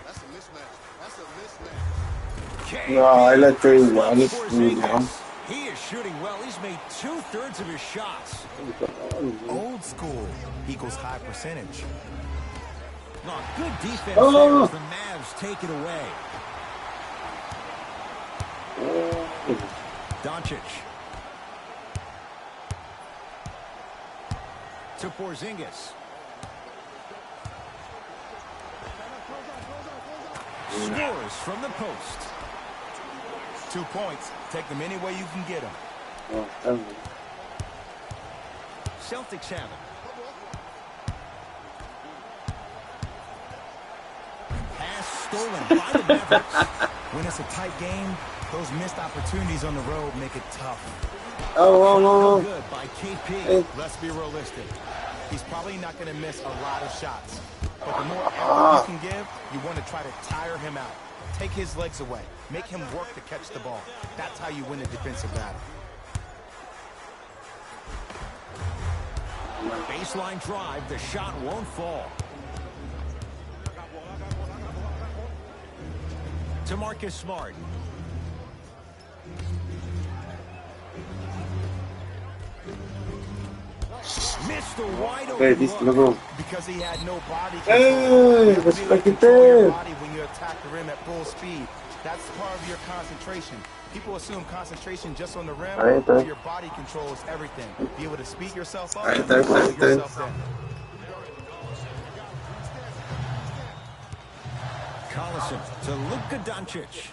[SPEAKER 7] That's a mismatch. That's a mismatch.
[SPEAKER 1] No, I let you run it.
[SPEAKER 3] Porzingis. He is shooting well. He's made 2/3 of his shots.
[SPEAKER 5] Old school equals high percentage.
[SPEAKER 3] No, good defense there as the Mavs take it away. Doncic. To Porzingis. Scores from the post.
[SPEAKER 5] 2 points. Take them any way you can get them.
[SPEAKER 3] Celtics have it. Pass stolen by the Mavericks.
[SPEAKER 5] When it's a tight game, those missed opportunities on the road make it tough.
[SPEAKER 1] Oh,
[SPEAKER 3] Good by KP.
[SPEAKER 5] Let's be realistic. He's probably not going to miss a lot of shots. But the more effort you can give, you want to try to tire him out. Take his legs away. Make him work to catch the ball. That's how you win a defensive battle.
[SPEAKER 3] Baseline drive. The shot won't fall. To Marcus Smart. Missed the wide open look.
[SPEAKER 5] Because he had no body
[SPEAKER 1] Hey,
[SPEAKER 5] control.
[SPEAKER 1] respect
[SPEAKER 5] You
[SPEAKER 1] it
[SPEAKER 5] control your
[SPEAKER 1] there.
[SPEAKER 5] body when you attack the rim at full speed. That's part of your concentration. People assume concentration just on the rim, but your body controls everything. Be able to speed yourself up and slow yourself down.
[SPEAKER 3] Collison to Luka Doncic.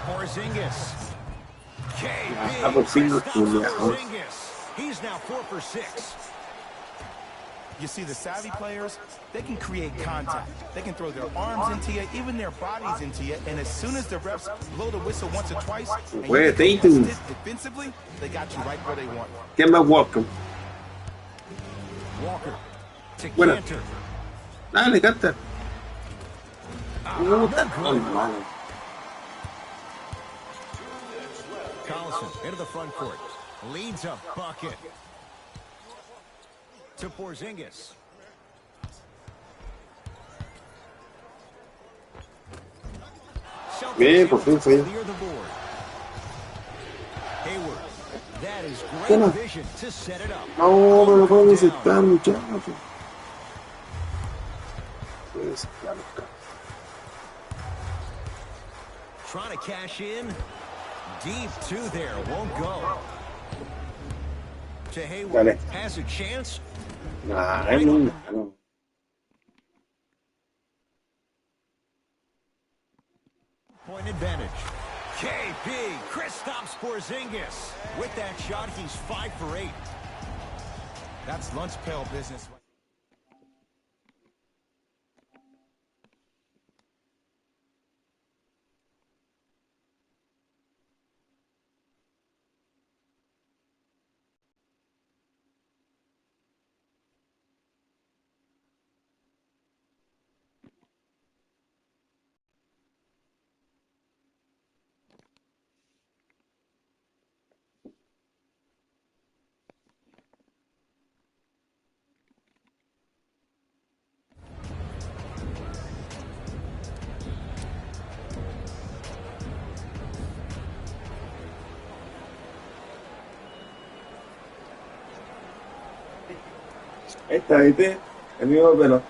[SPEAKER 3] Porzingis.
[SPEAKER 1] Have a finger
[SPEAKER 3] KB
[SPEAKER 1] to
[SPEAKER 3] stops
[SPEAKER 1] you.
[SPEAKER 3] Porzingis. He's now 4 for 6.
[SPEAKER 5] You see, the savvy players, they can create contact. They can throw their arms into you, even their bodies into you, and as soon as the refs blow the whistle once or twice, and you get contested defensively, they got you right where they want you.
[SPEAKER 1] Get my welcome.
[SPEAKER 3] Walker to
[SPEAKER 1] Bueno.
[SPEAKER 3] Cantor.
[SPEAKER 1] Dale, canta.
[SPEAKER 3] No
[SPEAKER 1] Puta,
[SPEAKER 3] good.
[SPEAKER 1] hermano.
[SPEAKER 3] Collison into the front court. Leads a bucket. To Porzingis.
[SPEAKER 1] Bien, por fin fue.
[SPEAKER 3] Clear the board. Hayward. That is great
[SPEAKER 1] Bueno.
[SPEAKER 3] vision to set it up.
[SPEAKER 1] No, me lo puedo aceptar, muchachos. Puedo aceptar,
[SPEAKER 3] Trying to cash in. Deep two there. Won't go. To Hayward.
[SPEAKER 1] Dale.
[SPEAKER 3] Has a chance.
[SPEAKER 1] Nah, es muy malo.
[SPEAKER 3] Point advantage. KP. Kristaps Porzingis. With that shot, he's 5 for 8.
[SPEAKER 5] That's lunch pail business.
[SPEAKER 1] Esta, ¿viste? El mismo pelo.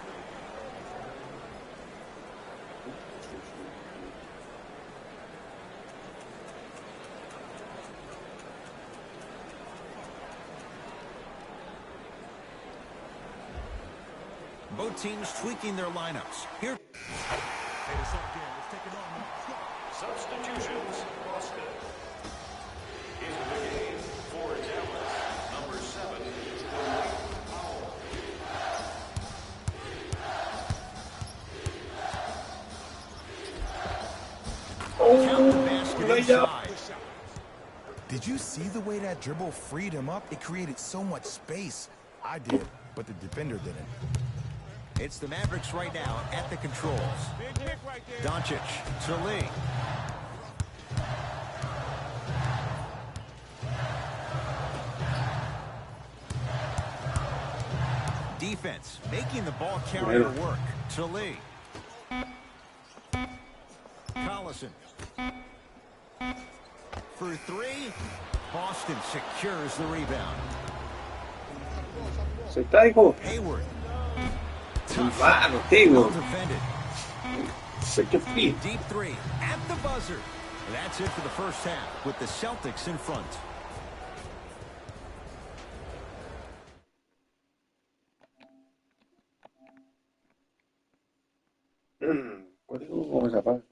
[SPEAKER 3] Both teams tweaking their lineups. Here.
[SPEAKER 6] Substitutions, Boston. Into the game for Dallas, number 7, Dwight Powell.
[SPEAKER 3] Count the basket inside.
[SPEAKER 5] Did you see the way that dribble freed him up? It created so much space. I did, but the defender didn't.
[SPEAKER 3] It's the Mavericks right now at the controls. Doncic to Lee. Defense making the ball carrier work. To Lee. Collison. For 3. Boston secures the rebound.
[SPEAKER 1] Se está, hijo.
[SPEAKER 3] Hayward.
[SPEAKER 1] Mano, Hayward.
[SPEAKER 3] Defended.
[SPEAKER 1] Such a feat.
[SPEAKER 3] Deep 3 at the buzzer. That's it for the first half with the Celtics in front.
[SPEAKER 1] ¿Cómo se apaga?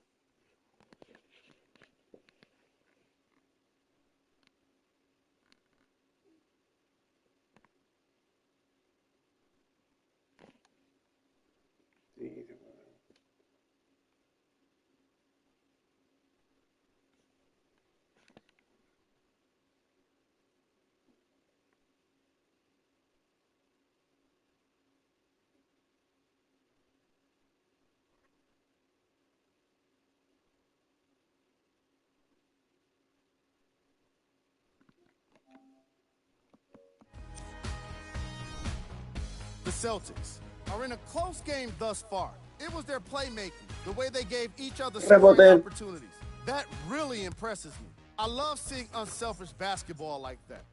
[SPEAKER 7] The Celtics are in a close game thus far. It was their playmaking, the way they gave each other scoring opportunities. That really impresses me. I love seeing unselfish basketball like that.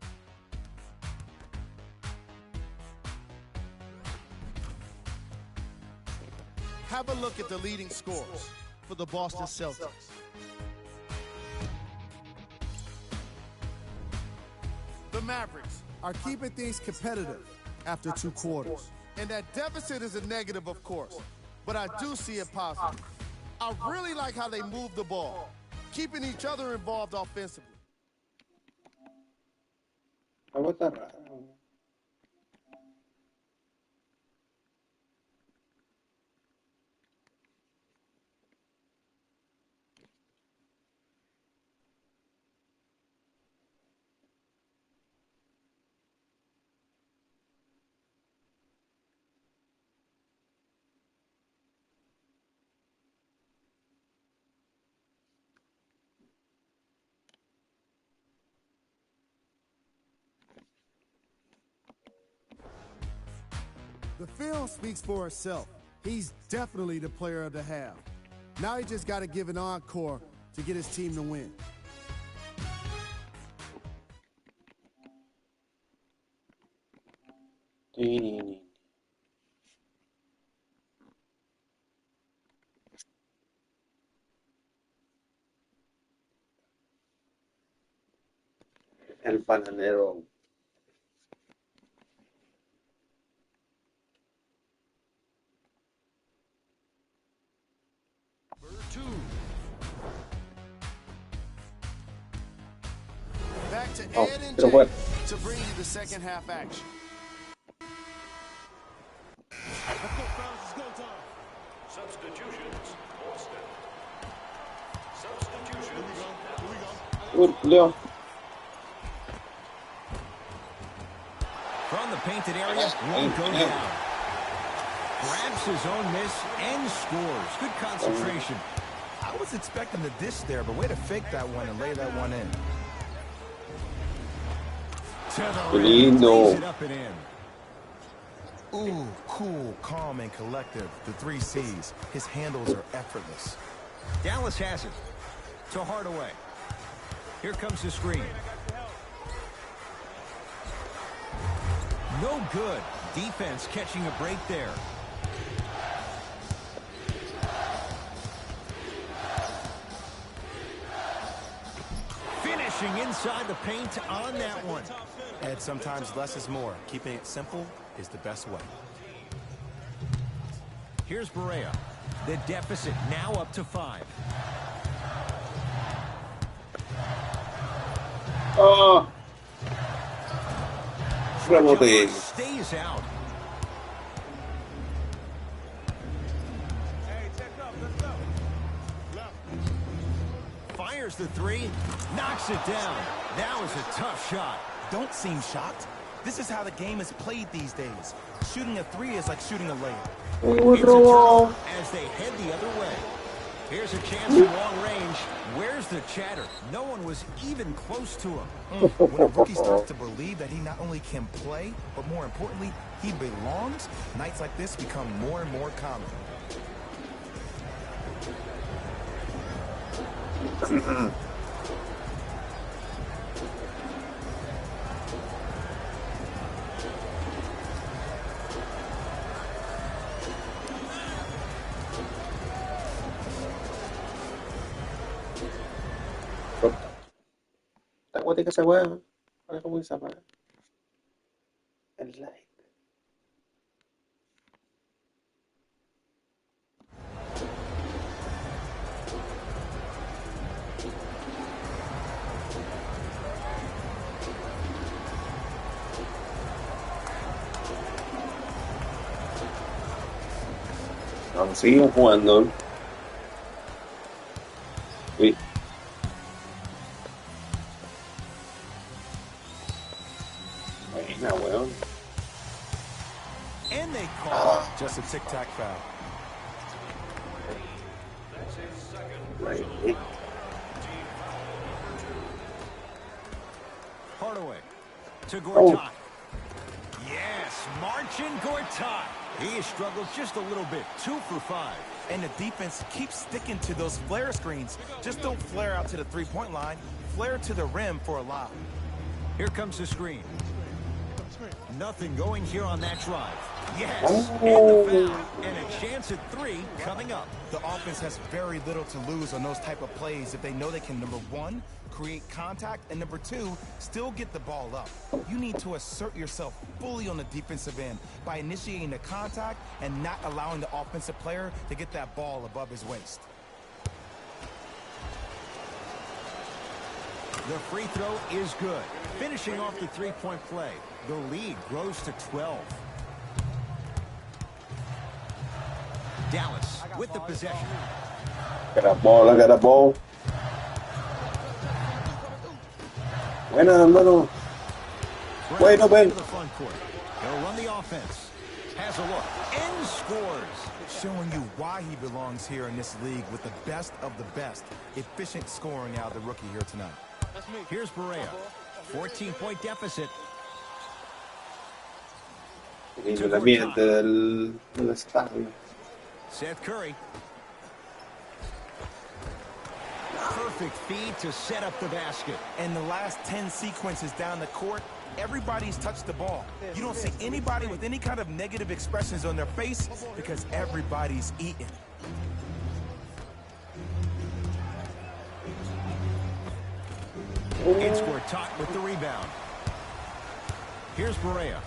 [SPEAKER 7] Have a look at the leading scorers for the Boston Celtics. The Mavericks are keeping things competitive after 2 quarters. And that deficit is a negative, of course, but I do see it positive. I really like how they move the ball, keeping each other involved offensively.
[SPEAKER 1] Agua está rara.
[SPEAKER 7] The film speaks for itself. He's definitely the player of the half. Now he just got to give an encore to get his team to win.
[SPEAKER 1] El panadero.
[SPEAKER 7] Back to
[SPEAKER 1] Oh,
[SPEAKER 7] Ed and
[SPEAKER 1] pero
[SPEAKER 7] Jay
[SPEAKER 1] bueno.
[SPEAKER 7] to bring you the second half action.
[SPEAKER 6] Substitutions. Boston. Substitutions.
[SPEAKER 1] Leo.
[SPEAKER 3] From the painted area, won't go down. Grabs his own miss and scores. Good concentration.
[SPEAKER 5] I was expecting the dish there, but way to fake that one and lay that one in.
[SPEAKER 3] To the
[SPEAKER 1] Qué
[SPEAKER 3] rim,
[SPEAKER 1] lindo.
[SPEAKER 3] lays it up and in.
[SPEAKER 5] Ooh, cool, calm, and collective. The 3 C's. His handles are effortless.
[SPEAKER 3] Dallas has it. To Hardaway. Here comes the screen. No good. Defense catching a break there. Finishing inside the paint on that one.
[SPEAKER 5] And sometimes less is more. Keeping it simple is the best way.
[SPEAKER 3] Here's Barea. The deficit now up to 5.
[SPEAKER 1] Oh. Bravo
[SPEAKER 3] Jumper
[SPEAKER 1] de
[SPEAKER 3] stays out. Fires the 3, knocks it down. That was a tough shot.
[SPEAKER 5] Don't seem shocked. This is how the game is played these days. Shooting a 3 is like shooting a layup.
[SPEAKER 3] It's a turnover as they head the other way. Here's a chance at long range. Where's the chatter? No one was even close to him.
[SPEAKER 5] When a rookie starts to believe that he not only can play, but more importantly, he belongs, nights like this become more and more common.
[SPEAKER 1] Está guática esa weá. A ver cómo se apaga. El like. Aún seguimos jugando. Uy. Buena, weón.
[SPEAKER 3] And they call it.
[SPEAKER 5] Just a tic-tac foul.
[SPEAKER 1] Right.
[SPEAKER 3] Hardaway to Gortat. Yes, marching Gortat. He has struggled just a little bit. 2 for 5.
[SPEAKER 5] And the defense keeps sticking to those flare screens. Just don't flare out to the three-point line. Flare to the rim for a lob.
[SPEAKER 3] Here comes the screen. Nothing going here on that drive. Yes, and the foul. And a chance at 3 coming up.
[SPEAKER 5] The offense has very little to lose on those type of plays if they know they can, number 1, create contact, and number 2, still get the ball up. You need to assert yourself fully on the defensive end by initiating the contact and not allowing the offensive player to get that ball above his waist.
[SPEAKER 3] The free throw is good. Finishing off the 3-point play. The lead grows to 12. Dallas with the possession.
[SPEAKER 1] I got a ball. Buena, hermano. Wait, no, Ben.
[SPEAKER 3] To the front court. He'll run the offense. Has a look and scores.
[SPEAKER 5] Showing you why he belongs here in this league with the best of the best. Efficient scoring out of the rookie here tonight.
[SPEAKER 3] Here's Barea. 14-point deficit.
[SPEAKER 1] El ambiente del estadio.
[SPEAKER 3] Seth Curry. Perfect feed to set up the basket.
[SPEAKER 5] And the last 10 sequences down the court, everybody's touched the ball. You don't see anybody with any kind of negative expressions on their face because everybody's eating.
[SPEAKER 3] It's Gortat with the rebound. Here's Barea.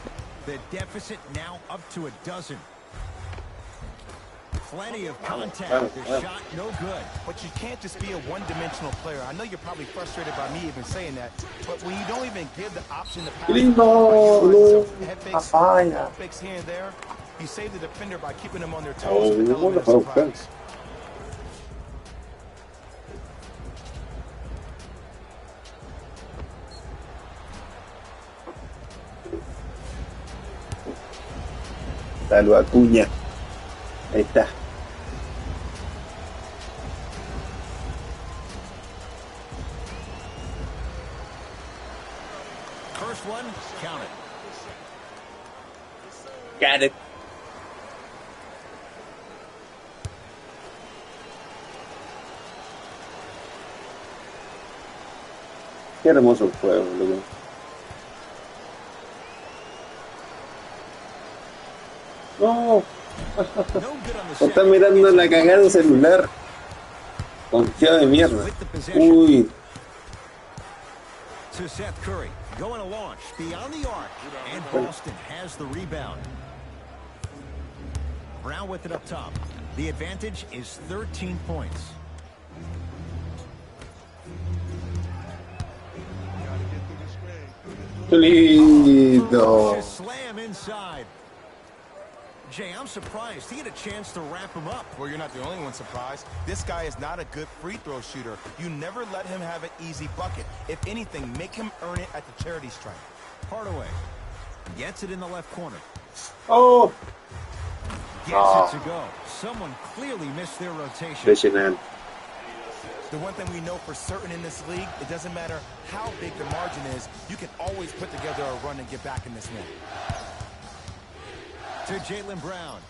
[SPEAKER 3] The deficit now up to a dozen. Plenty of contact. The shot no good.
[SPEAKER 5] But you can't just be a one-dimensional player. I know you're probably frustrated by me even saying that, but when you don't even give the option to pass, head fakes, ball fakes here and there, you save the defender by keeping them on their toes with an element of surprise.
[SPEAKER 1] Salvo Acuña. Ahí está.
[SPEAKER 3] First one, count it.
[SPEAKER 1] Got it. Qué hermoso juego, loco. No. Está mirando la cagada del celular. Confiado de mierda. Uy.
[SPEAKER 3] To Seth Curry, going to launch beyond the arc, and Boston has the rebound. Brown with it up top. The advantage is 13 points.
[SPEAKER 1] Lindo.
[SPEAKER 3] Slam inside. Jay, I'm surprised. He had a chance to wrap him up.
[SPEAKER 5] Well, you're not the only one surprised. This guy is not a good free throw shooter. You never let him have an easy bucket. If anything, make him earn it at the charity stripe.
[SPEAKER 3] Hardaway gets it in the left corner.
[SPEAKER 1] Oh.
[SPEAKER 3] Gets it to go. Someone clearly missed their rotation.
[SPEAKER 1] Impresionante.
[SPEAKER 5] The one thing we know for certain in this league, it doesn't matter how big the margin is, you can always put together a run and get back in this one.
[SPEAKER 3] To Jaylen Brown.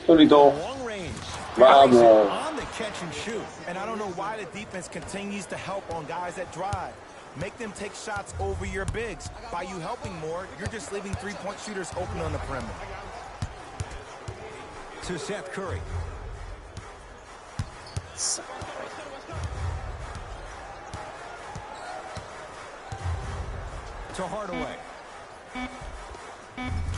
[SPEAKER 1] Solito.
[SPEAKER 3] Long range.
[SPEAKER 1] Vamos.
[SPEAKER 5] On the catch and shoot. And I don't know why the defense continues to help on guys that drive. Make them take shots over your bigs. By you helping more, you're just leaving three-point shooters open on the perimeter.
[SPEAKER 3] To Seth Curry. To Hardaway.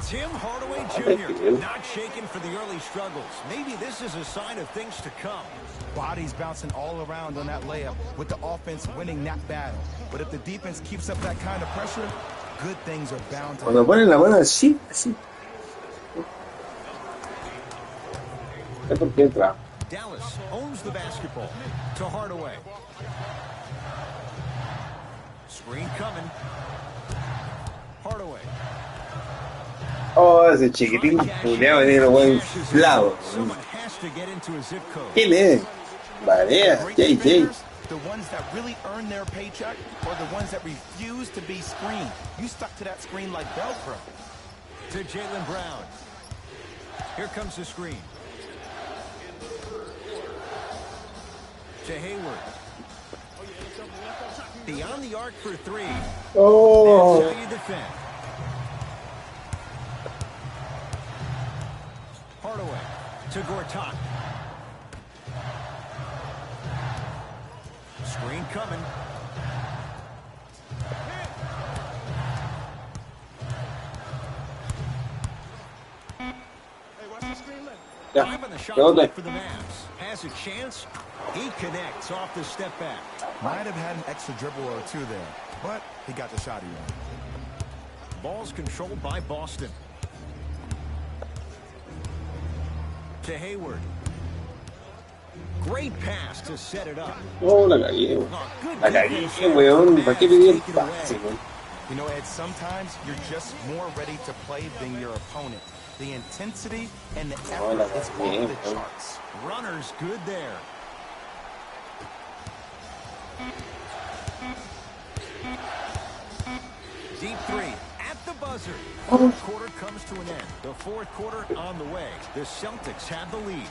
[SPEAKER 3] Tim Hardaway Jr. not shaken for the early struggles. Maybe this is a sign of things to come.
[SPEAKER 5] Bodies bouncing all around on that layup with the offense winning that battle. But if the defense keeps up that kind of pressure, good things are bound to
[SPEAKER 1] Cuando ponen la mano así, así. Es porque entra.
[SPEAKER 3] Dallas owns the basketball. To Hardaway. Screen coming. Hardaway.
[SPEAKER 1] Oh, ese chiquitín culeado tiene un buen inflado. ¿Quién es? Barea, JJ.
[SPEAKER 5] The ones that really earn their paycheck or the ones that refuse to be screened. You stuck to that screen like Velcro.
[SPEAKER 3] To Jaylen Brown. Here comes the screen. To Hayward. Beyond the arc for three.
[SPEAKER 1] Oh.
[SPEAKER 3] That's how you defend. Hardaway to Gortat. Screen coming.
[SPEAKER 1] Yeah.
[SPEAKER 3] Five on the shot clock for the Mavs. Has a chance. He connects off the step back.
[SPEAKER 5] Might have had an extra dribble or two there, but he got the shot he wanted.
[SPEAKER 3] Ball's controlled by Boston. To Hayward. Great pass to set it up.
[SPEAKER 1] Oh, la cagué, weón. La cagué, weón. ¿Para qué pedí el pase, weón?
[SPEAKER 5] You know, Ed, sometimes you're just more ready to play than your opponent. The intensity and the effort is off the charts.
[SPEAKER 3] Runner's good there. deep three at the buzzer. Third quarter comes to an end. The fourth quarter on the way. The Celtics have the lead.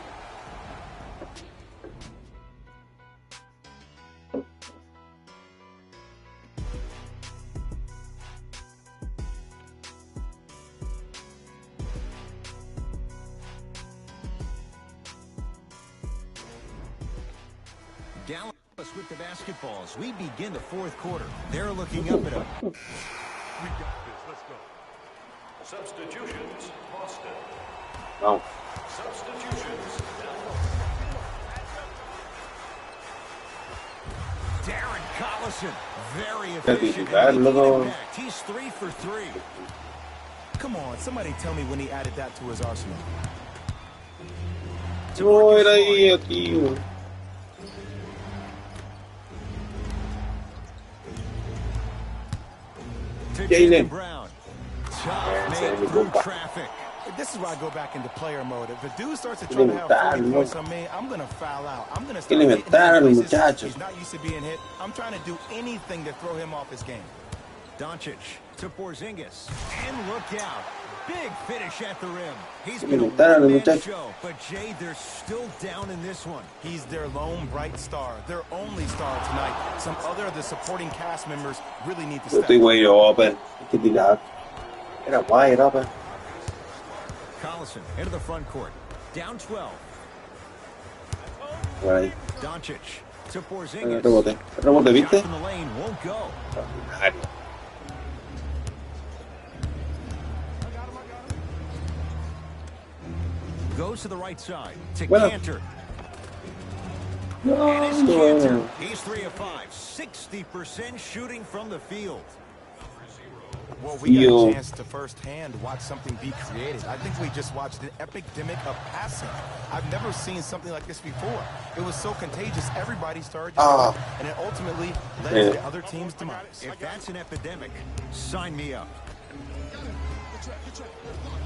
[SPEAKER 3] Dallas with the basketballs. We begin the fourth quarter. They're looking up at a...
[SPEAKER 6] We got this. Let's go. Substitutions, Boston.
[SPEAKER 1] No.
[SPEAKER 6] Substitutions,
[SPEAKER 3] Darren Collison, very
[SPEAKER 1] Casi
[SPEAKER 3] efficient.
[SPEAKER 1] quitarlo,
[SPEAKER 3] And making
[SPEAKER 1] no.
[SPEAKER 3] impact. He's 3 for 3.
[SPEAKER 4] Come on, somebody tell me when he added that to his arsenal.
[SPEAKER 1] No era ahí aquí, güey.
[SPEAKER 3] To
[SPEAKER 1] Jaylen.
[SPEAKER 3] Jaylen Brown. Tough made through traffic.
[SPEAKER 4] This is why I go back into player mode. If a dude starts to try to have 40 points on me, I'm going to foul out. I'm going to start hitting him in places he's not used to being hit. I'm trying to do anything to throw him off his game.
[SPEAKER 3] Doncic to Porzingis. And look out. Big finish at the rim. He's been a one-man show. But, Jay, they're still down in this one.
[SPEAKER 4] He's their lone bright star, their only star tonight. Some other of the supporting cast members really need to step
[SPEAKER 1] Estoy way open. Hay que tirar. Era wide open.
[SPEAKER 3] Collison into the front court. Down 12.
[SPEAKER 1] Por ahí.
[SPEAKER 3] Doncic to Porzingis.
[SPEAKER 1] Rebote. Rebote,
[SPEAKER 3] Shot
[SPEAKER 1] ¿viste?
[SPEAKER 3] from the lane won't go. Goes to the right side to
[SPEAKER 1] Bueno.
[SPEAKER 3] Cantor.
[SPEAKER 1] No,
[SPEAKER 3] And it's
[SPEAKER 1] no.
[SPEAKER 3] Cantor. He's 3 of 5. 60% shooting from the field.
[SPEAKER 4] Well, we got a chance to firsthand watch something be created. I think we just watched an epidemic of passing. I've never seen something like this before. It was so contagious, everybody started to score, and it ultimately led to the other team's demise.
[SPEAKER 3] If that's an epidemic, sign me up.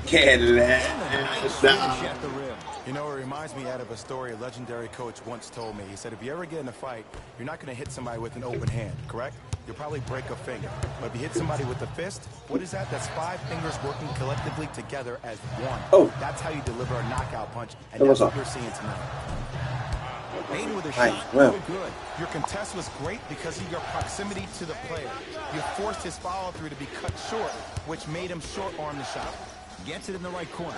[SPEAKER 1] Qué
[SPEAKER 3] Nice finish at the rim.
[SPEAKER 4] You know, it reminds me out of a story a legendary coach once told me. He said, if you ever get in a fight, you're not going to hit somebody with an open hand, correct? You'll probably break a finger. But if you hit somebody with a fist, what is that? That's 5 fingers working collectively together as one.
[SPEAKER 1] Oh.
[SPEAKER 4] That's how you deliver a knockout punch, and that's what we're seeing tonight.
[SPEAKER 3] Bain with a shot,
[SPEAKER 1] well.
[SPEAKER 3] no good.
[SPEAKER 4] Your contest was great because of your proximity to the player. You forced his follow-through to be cut short, which made him short-arm the shot.
[SPEAKER 3] Gets it in the right corner.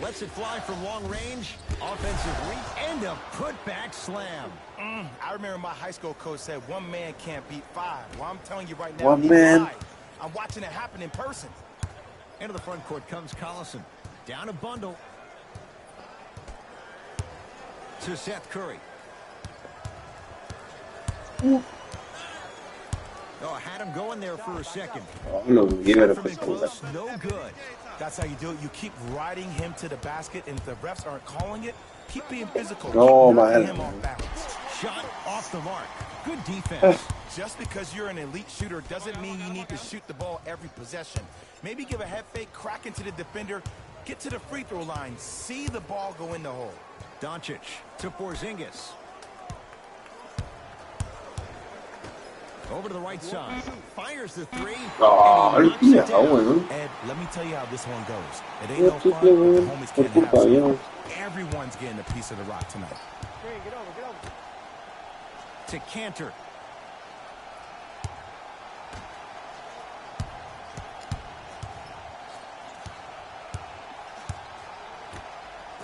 [SPEAKER 3] Lets it fly from long range. Offensive reach and a putback slam.
[SPEAKER 4] I remember my high school coach said, one man can't beat 5. Well, I'm telling you right now,
[SPEAKER 1] One
[SPEAKER 4] he's
[SPEAKER 1] man.
[SPEAKER 4] right. I'm watching it happen in person.
[SPEAKER 3] Into the front court comes Collison. Down a bundle. To Seth Curry. Oh, had him going there for a second.
[SPEAKER 1] Oh, no, give it a
[SPEAKER 3] From in close, no good.
[SPEAKER 4] That's how you do it. You keep riding him to the basket, and if the refs aren't calling it, keep being physical.
[SPEAKER 1] No,
[SPEAKER 4] keep knocking
[SPEAKER 1] man.
[SPEAKER 4] him off balance.
[SPEAKER 3] Shot off the mark. Good defense.
[SPEAKER 4] Just because you're an elite shooter doesn't mean you need to shoot the ball every possession. Maybe give a head fake, crack into the defender, get to the free throw line, see the ball go in the hole.
[SPEAKER 3] Doncic to Porzingis. Over to the right side. Fires the 3.
[SPEAKER 1] Oh,
[SPEAKER 3] and he knocks it
[SPEAKER 1] yeah,
[SPEAKER 3] down.
[SPEAKER 1] bueno.
[SPEAKER 4] Ed, let me tell you how this one goes. It ain't
[SPEAKER 1] Yeah,
[SPEAKER 4] no fun,
[SPEAKER 1] triple,
[SPEAKER 4] but the
[SPEAKER 1] man.
[SPEAKER 4] homies
[SPEAKER 1] Por
[SPEAKER 4] can't have
[SPEAKER 1] culpa,
[SPEAKER 4] some.
[SPEAKER 1] yo.
[SPEAKER 4] Everyone's getting a piece of the rock tonight.
[SPEAKER 3] To Cantor.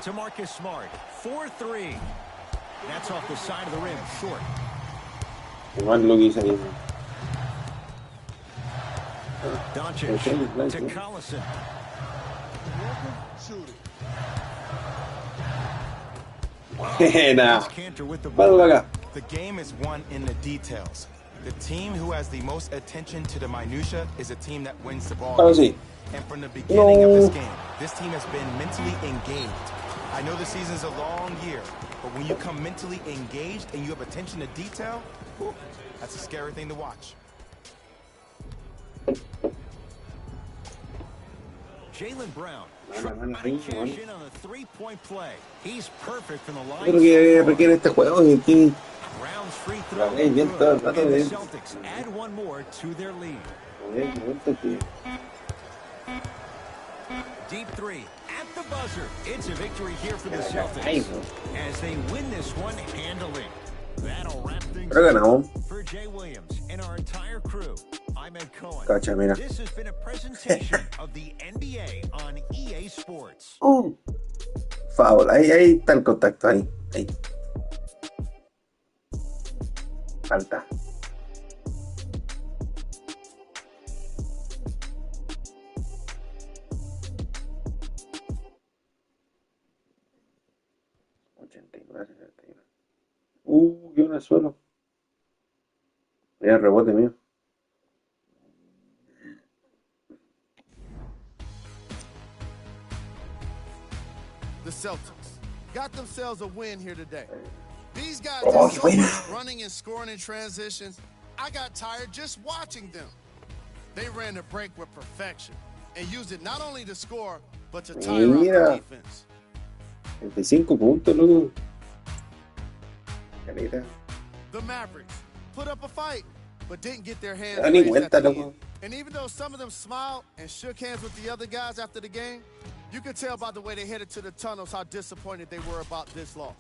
[SPEAKER 3] To Marcus Smart. 4-3. That's off the side of the rim. Short.
[SPEAKER 1] Igual lo que hice ahí.
[SPEAKER 3] Doncic
[SPEAKER 1] Okay,
[SPEAKER 3] to Collison.
[SPEAKER 1] Nah.
[SPEAKER 3] Cantor with the
[SPEAKER 1] Páralo
[SPEAKER 3] ball.
[SPEAKER 1] acá.
[SPEAKER 4] The game is won in the details. The team who has the most attention to the minutia is a team that wins the ball.
[SPEAKER 1] Ahora
[SPEAKER 4] game.
[SPEAKER 1] sí.
[SPEAKER 4] And from the beginning of
[SPEAKER 1] No.
[SPEAKER 4] this game, this team has been mentally engaged. I know the season's a long year, but when you come mentally engaged and you have attention to detail, whew, that's a scary thing to watch.
[SPEAKER 3] Jaylen Brown. Trying to cash in on a 3-point play. He's perfect from the line.
[SPEAKER 1] Yo creo que requiere este juego y aquí
[SPEAKER 3] Brown's free throw.
[SPEAKER 1] bien todo el rato
[SPEAKER 3] And the
[SPEAKER 1] bien.
[SPEAKER 3] Celtics add one more to their lead. Deep three at the buzzer. It's a victory here for the Celtics as they win this one handily. That'll wrap things
[SPEAKER 1] Pero ganamos.
[SPEAKER 3] up for Jay Williams and our entire crew. I'm Ed Cohen.
[SPEAKER 1] Cacha, mira.
[SPEAKER 3] This has been a presentation of the NBA on EA Sports.
[SPEAKER 1] Foul. Ahí está el contacto. Ahí. Falta. Yo en el suelo. Mira, rebote mío.
[SPEAKER 7] The Celtics got themselves a win here today. These guys
[SPEAKER 1] Oh,
[SPEAKER 7] did so
[SPEAKER 1] buena.
[SPEAKER 7] much running and scoring in transitions. I got tired just watching them. They ran the break with perfection and used it not only to score, but to tire out the
[SPEAKER 1] Mira.
[SPEAKER 7] defense.
[SPEAKER 1] 25 puntos, loco. Caleta.
[SPEAKER 7] The Mavericks put up a fight, but didn't get their hands
[SPEAKER 1] Da ni
[SPEAKER 7] raised at
[SPEAKER 1] vuelta,
[SPEAKER 7] the
[SPEAKER 1] loco.
[SPEAKER 7] end. And even though some of them smiled and shook hands with the other guys after the game, you could tell by the way they headed to the tunnels how disappointed they were about this loss.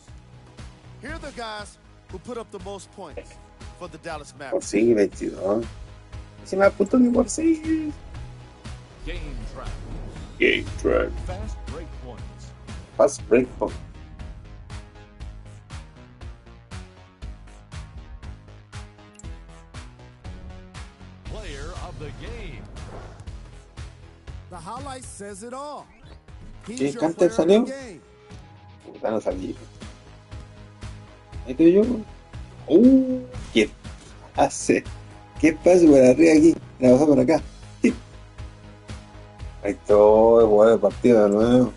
[SPEAKER 7] Here are the guys who put up the most points for the Dallas Mavericks.
[SPEAKER 1] Porzingis, 22. Ese más puntos que Porzingis.
[SPEAKER 6] Game track.
[SPEAKER 1] Game track.
[SPEAKER 6] Fast break points.
[SPEAKER 1] Fast break point.
[SPEAKER 6] Player of the game.
[SPEAKER 7] The highlight says it all. He's
[SPEAKER 1] ¿Qué
[SPEAKER 7] your
[SPEAKER 1] Carter
[SPEAKER 7] player of the
[SPEAKER 1] salió?
[SPEAKER 7] game.
[SPEAKER 1] Puta, no salí. Ahí estoy yo. ¿Qué hace? ¿Qué pasa por arriba aquí? La baja por acá. Ahí estoy, bueno, el partido de nuevo.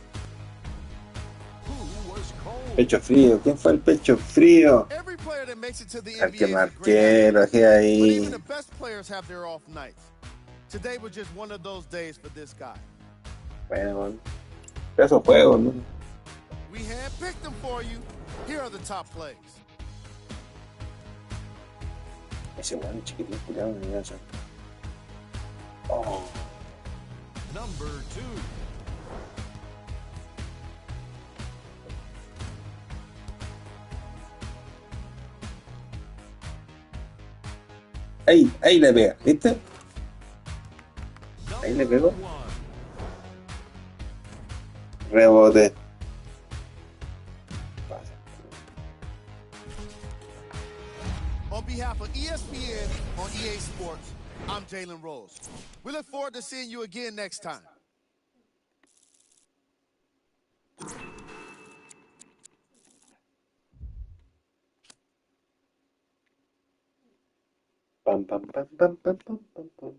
[SPEAKER 6] Who was cold?
[SPEAKER 1] Pecho frío. ¿Quién fue el pecho frío?
[SPEAKER 7] Every player that makes it to the
[SPEAKER 1] Al
[SPEAKER 7] NBA
[SPEAKER 1] que
[SPEAKER 7] is a great
[SPEAKER 1] marqué, lo dejé
[SPEAKER 7] athlete. But even
[SPEAKER 1] ahí.
[SPEAKER 7] the best players have their off nights. Today was just one of those days for this guy.
[SPEAKER 1] Bueno, bueno. Esos juegos, ¿no?
[SPEAKER 7] We handpicked them for you. Here are the top plays.
[SPEAKER 1] Ese bueno chiquitín, cuidado, me voy a hacer. Oh,
[SPEAKER 6] Number 2.
[SPEAKER 1] ahí le pega, ¿viste? Ahí le pegó.
[SPEAKER 6] Number 1.
[SPEAKER 1] Rebote.
[SPEAKER 7] On behalf of ESPN on EA Sports, I'm Jalen Rose. We look forward to seeing you again next time.
[SPEAKER 1] Pam, pam, pam, pam, pam, pam, pam, pam.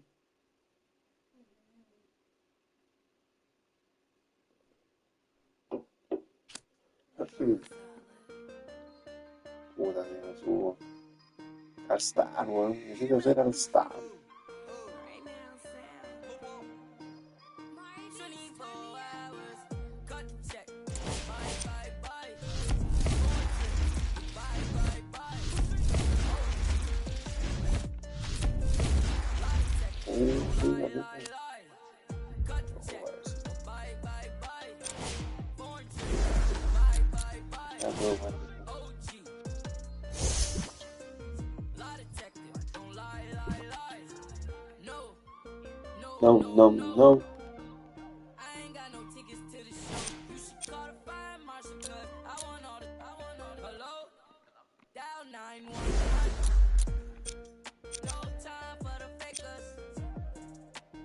[SPEAKER 1] Puta, me subo. All-Star, weón. Necesito ser All-Star. No.
[SPEAKER 8] I ain't got no tickets to the show. You should call the fire marshal, cause I want all the hello? Dial 911. No time for the fakers.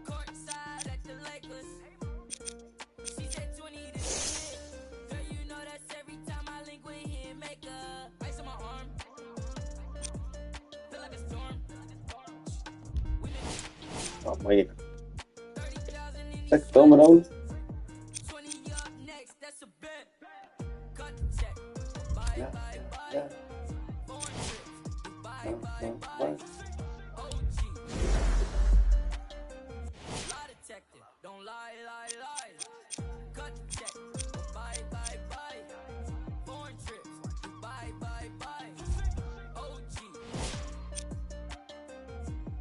[SPEAKER 8] Courtside at the Lakers. She said 20 to hit. Girl, you know that's every time I link with him. Make a ice on my arm. Feel like a storm.
[SPEAKER 1] Vamos a ir. Toma, Raúl.
[SPEAKER 8] 20 up next, that's a bet. Cut the check. Bye, bye, bye. Foreign trips. Bye, bye, bye. OG. Lie detected. Don't lie, lie, lie. Cut the check. Bye, bye, bye. Foreign trips. Bye, bye, bye. OG.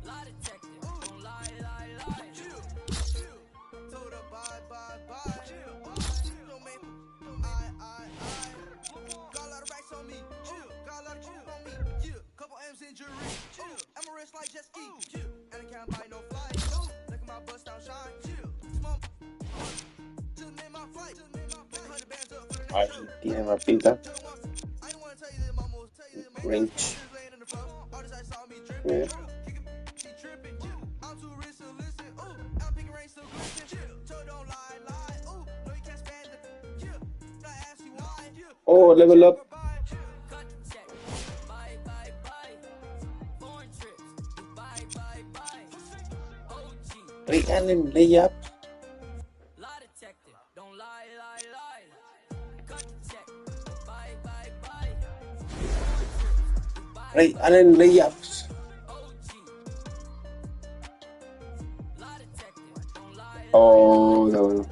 [SPEAKER 8] Lie detected. Don't lie, lie,
[SPEAKER 1] Ahí tiene mapita. Range. Bien. Oh, level up. Ray Allen layup. Ray Allen layups. Oh, no.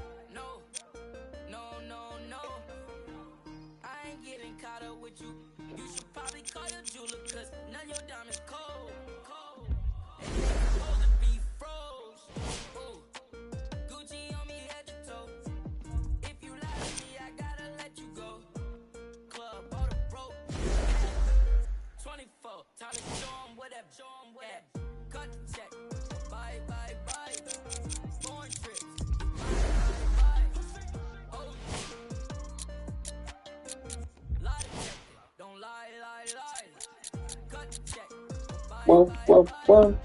[SPEAKER 1] Whoa, whoa, whoa.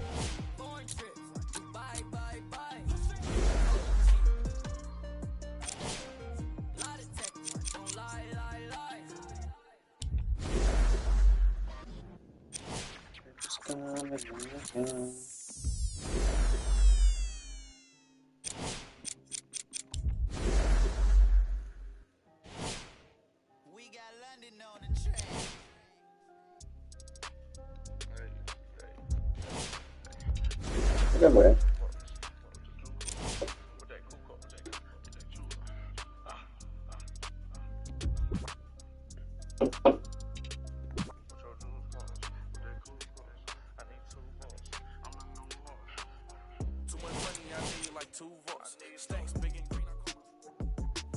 [SPEAKER 1] Qué bueno.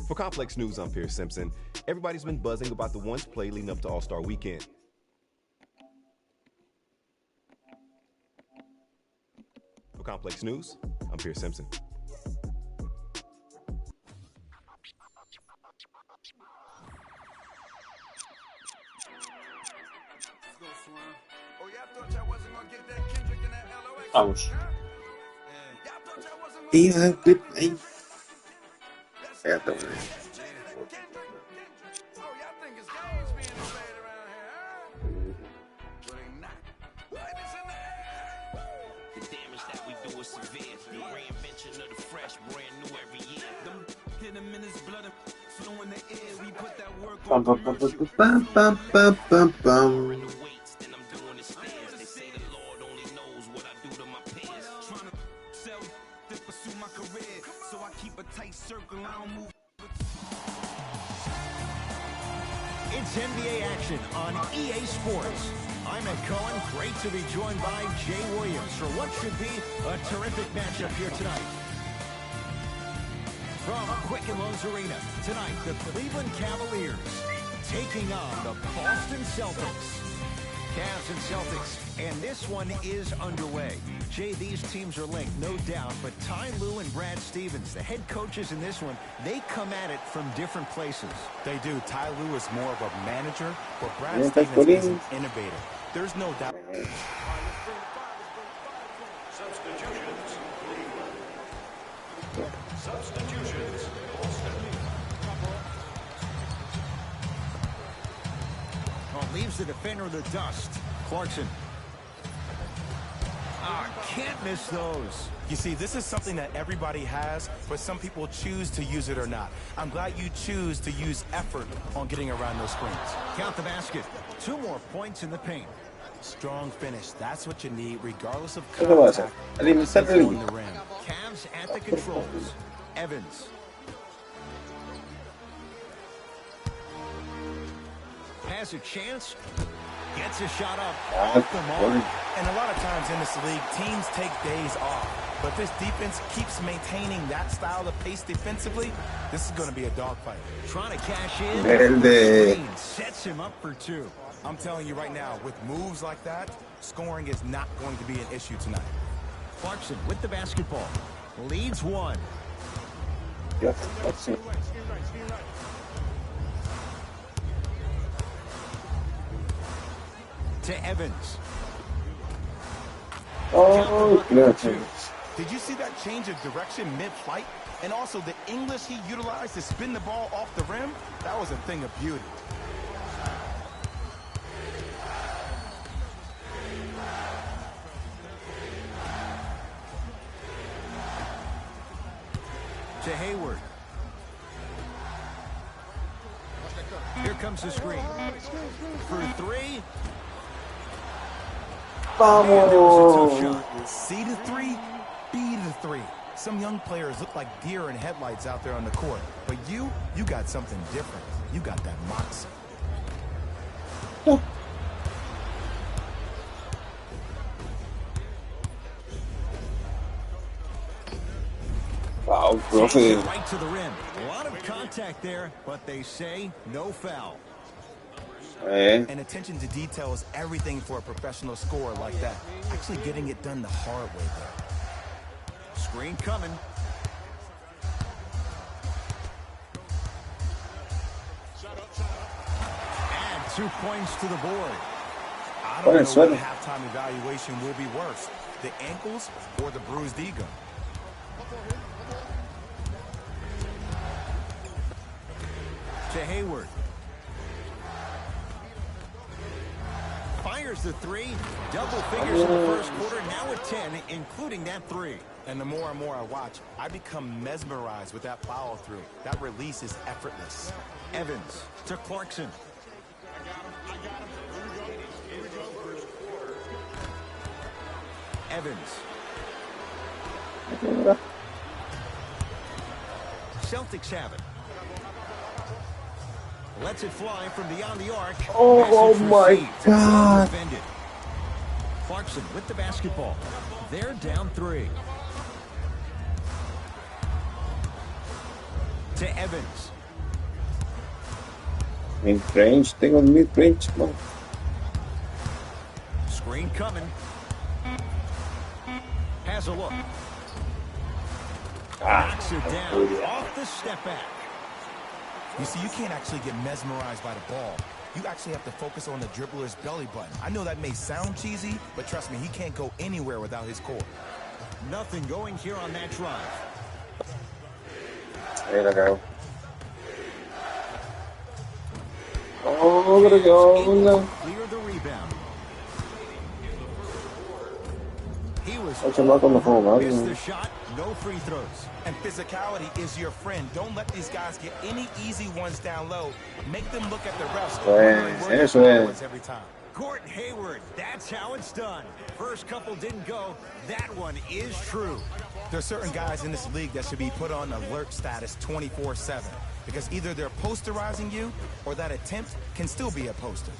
[SPEAKER 10] For Complex News, I'm Pierce Simpson. Everybody's been buzzing about the ones play leading up to All-Star Weekend. For Complex News, I'm Pierce Simpson.
[SPEAKER 1] Vamos. Yeah, good night. Espérate, güey. Pam, pam, pam, pam, pam, pam, pam, pam.
[SPEAKER 3] It's NBA action on EA Sports. I'm Ed Cohen. Great to be joined by Jay Williams for what should be a terrific matchup here tonight. From Quicken Loans Arena, tonight the Cleveland Cavaliers taking on the Boston Celtics. Cavs and Celtics, and this one is underway. Jay, these teams are linked, no doubt, but Ty Lue and Brad Stevens, the head coaches in this one, they come at it from different places.
[SPEAKER 4] They do. Ty Lue is more of a manager, but Brad Stevens is an innovator. There's no doubt.
[SPEAKER 6] Substitutions.
[SPEAKER 3] Leaves the defender in the dust. Clarkson. Can't miss those.
[SPEAKER 4] You see, this is something that everybody has, but some people choose to use it or not. I'm glad you choose to use effort on getting around those screens.
[SPEAKER 3] Count the basket. 2 more points in the paint.
[SPEAKER 4] Strong finish. That's what you need, regardless of
[SPEAKER 1] ¿Qué pasa?
[SPEAKER 4] contact.
[SPEAKER 1] Alimentar
[SPEAKER 3] The rim. Cavs at the controls. Evans. Has a chance. Gets a shot up. Off the mark.
[SPEAKER 4] And a lot of times in this league, teams take days off. But this defense keeps maintaining that style of pace defensively. This is going to be a dogfight.
[SPEAKER 3] Trying to cash in. Sets him up for 2.
[SPEAKER 4] I'm telling you right now, with moves like that, scoring is not going to be an issue tonight.
[SPEAKER 3] Clarkson with the basketball. Leads 1.
[SPEAKER 1] Yeah, let's see.
[SPEAKER 3] To Evans.
[SPEAKER 1] Oh, claro.
[SPEAKER 5] Did you see that change of direction mid-flight? And also the English he utilized to spin the ball off the rim? That was a thing of beauty.
[SPEAKER 3] To Hayward. Here comes the screen. For three.
[SPEAKER 1] Vamos.
[SPEAKER 5] C to 3, B to 3. Some young players look like deer in headlights out there on the court. But you got something different. You got that moxie.
[SPEAKER 1] Wow, profe.
[SPEAKER 3] Right to the rim. A lot of contact there, but they say no foul.
[SPEAKER 5] And attention to detail is everything for a professional scorer like that. Actually getting it done the hard way there.
[SPEAKER 3] Screen coming. And 2 points to the board.
[SPEAKER 5] I don't know what the halftime evaluation will be worse, the ankles or the bruised ego.
[SPEAKER 3] To Hayward. Fires the three. Double figures in the first quarter, now at 10, including that three.
[SPEAKER 5] And the more and more I watch, I become mesmerized with that follow through. That release is effortless.
[SPEAKER 3] Evans to Clarkson. Evans. Celtics have it. Lets it fly from beyond the arc.
[SPEAKER 1] Oh my God.
[SPEAKER 3] Defended. Clarkson with the basketball. They're down 3. To Evans.
[SPEAKER 1] Mid-range, tengo mid-range, man.
[SPEAKER 3] Screen coming. Has a look. Knocks it down off the step back.
[SPEAKER 5] You see, you can't actually get mesmerized by the ball. You actually have to focus on the dribbler's belly button. I know that may sound cheesy, but trust me, he can't go anywhere without his core.
[SPEAKER 3] Nothing going here on that drive.
[SPEAKER 1] Ahí la cago. Oh, pero yo,
[SPEAKER 3] Clear the rebound. He was missed the shot, no free throws.
[SPEAKER 5] And physicality is your friend. Don't let these guys get any easy ones down low. Make them look at the refs every time.
[SPEAKER 3] Gordon Hayward, that's how it's done. First couple didn't go. That one is true.
[SPEAKER 5] There's certain guys in this league that should be put on alert status 24/7 because either they're posterizing you or that attempt can still be a poster.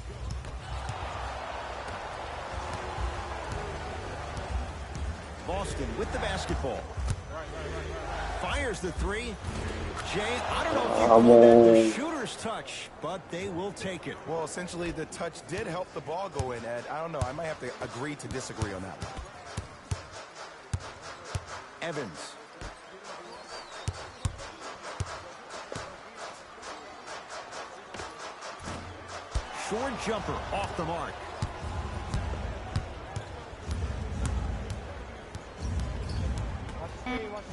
[SPEAKER 3] Boston with the basketball. Fires the three. Jay, I don't know if you call that the shooter's touch, but they will take it.
[SPEAKER 5] Well, essentially, the touch did help the ball go in, Ed. I don't know. I might have to agree to disagree on that one.
[SPEAKER 3] Evans. Short jumper off the mark.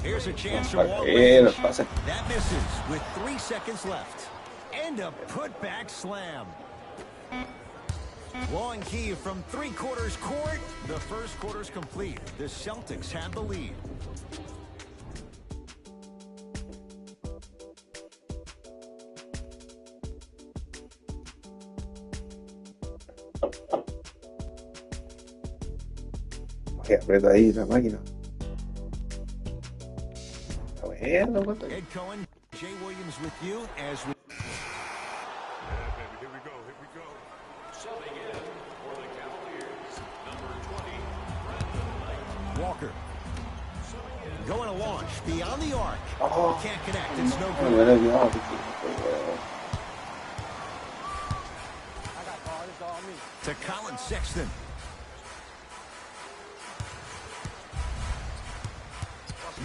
[SPEAKER 3] Here's a chance to walk away. That misses with 3 seconds left. And a putback slam. Long key from 3/4 court. The first quarter's complete. The Celtics have the lead.
[SPEAKER 1] Aprieta ahí la máquina.
[SPEAKER 3] Ed Cohen, Jay Williams with you as we...
[SPEAKER 6] Here we go. Subbing in for the Cavaliers, number 20, Brandon Knight.
[SPEAKER 3] Walker. Going to launch beyond the arc. Can't connect. It's no good. To Colin Sexton.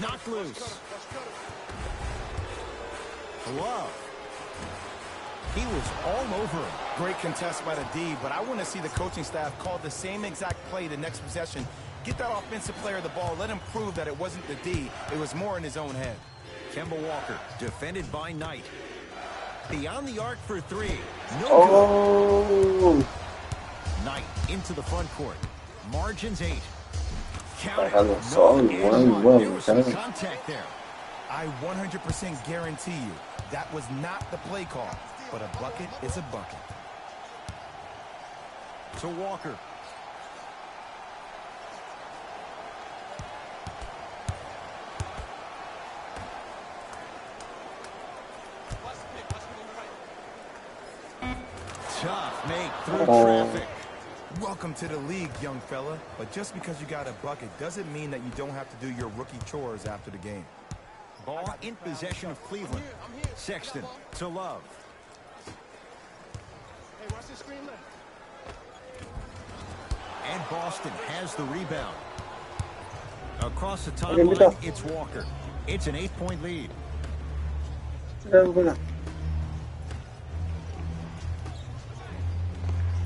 [SPEAKER 3] Knocked loose. Love. He was all over him.
[SPEAKER 5] Great contest by the D, but I want to see the coaching staff call the same exact play the next possession. Get that offensive player the ball. Let him prove that it wasn't the D. It was more in his own head.
[SPEAKER 3] Kemba Walker, defended by Knight. Beyond the arc for three. No
[SPEAKER 1] Oh.
[SPEAKER 3] Knight into the front court. Margins 8. Count it.
[SPEAKER 1] Bajando solo, igual,
[SPEAKER 3] There was some
[SPEAKER 1] cara.
[SPEAKER 3] contact there.
[SPEAKER 5] I 100% guarantee you that was not the play call, but a bucket is a bucket.
[SPEAKER 3] To Walker. Tough make through traffic.
[SPEAKER 5] Welcome to the league, young fella. But just because you got a bucket doesn't mean that you don't have to do your rookie chores after the game.
[SPEAKER 3] Ball in possession of Cleveland. Sexton to Love. And Boston has the rebound. Across the timeline, it's Walker. It's an 8-point lead.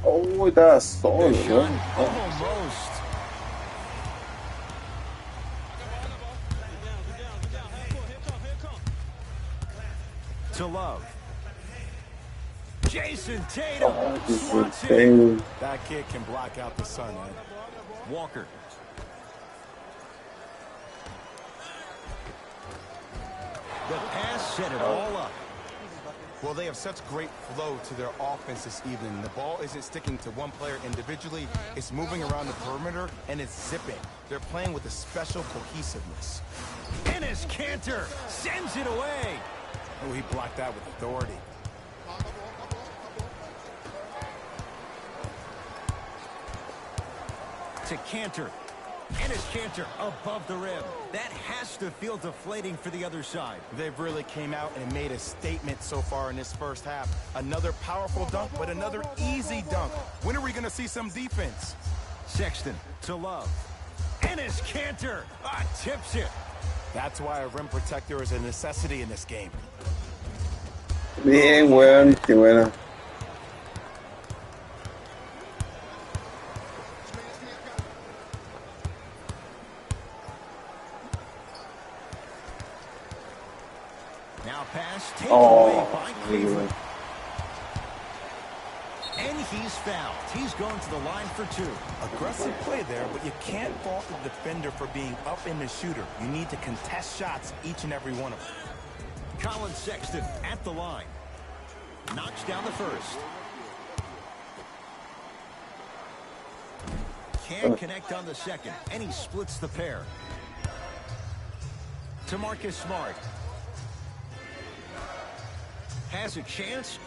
[SPEAKER 1] Oh, está solo,
[SPEAKER 3] The
[SPEAKER 1] ¿no?
[SPEAKER 3] shot almost. To Love. Jason Tatum swats it.
[SPEAKER 5] That kid can block out the sun, Ed.
[SPEAKER 3] Walker. The pass set it all up.
[SPEAKER 5] Well, they have such great flow to their offense this evening. The ball isn't sticking to one player individually. It's moving around the perimeter, and it's zipping. They're playing with a special cohesiveness.
[SPEAKER 3] Enes Kanter sends it away.
[SPEAKER 5] Oh, he blocked that with authority.
[SPEAKER 3] To Kanter. Enes Kanter above the rim. That has to feel deflating for the other side.
[SPEAKER 5] They've really came out and made a statement so far in this first half. Another powerful dunk, but another easy dunk. When are we going to see some defense?
[SPEAKER 3] Sexton to Love. Enes Kanter tips it.
[SPEAKER 5] That's why a rim protector is a necessity in this game.
[SPEAKER 1] Bien, weón, qué bueno.
[SPEAKER 3] Now pass taken away by
[SPEAKER 1] Oh,
[SPEAKER 3] Cleveland. And he's fouled. He's going to the line for 2.
[SPEAKER 5] Aggressive play there, but you can't fault the defender for being up in the shooter. You need to contest shots, each and every one of them.
[SPEAKER 3] Colin Sexton at the line. Knocks down the first. Can't connect on the second, and he splits the pair. To Marcus Smart. Has a chance.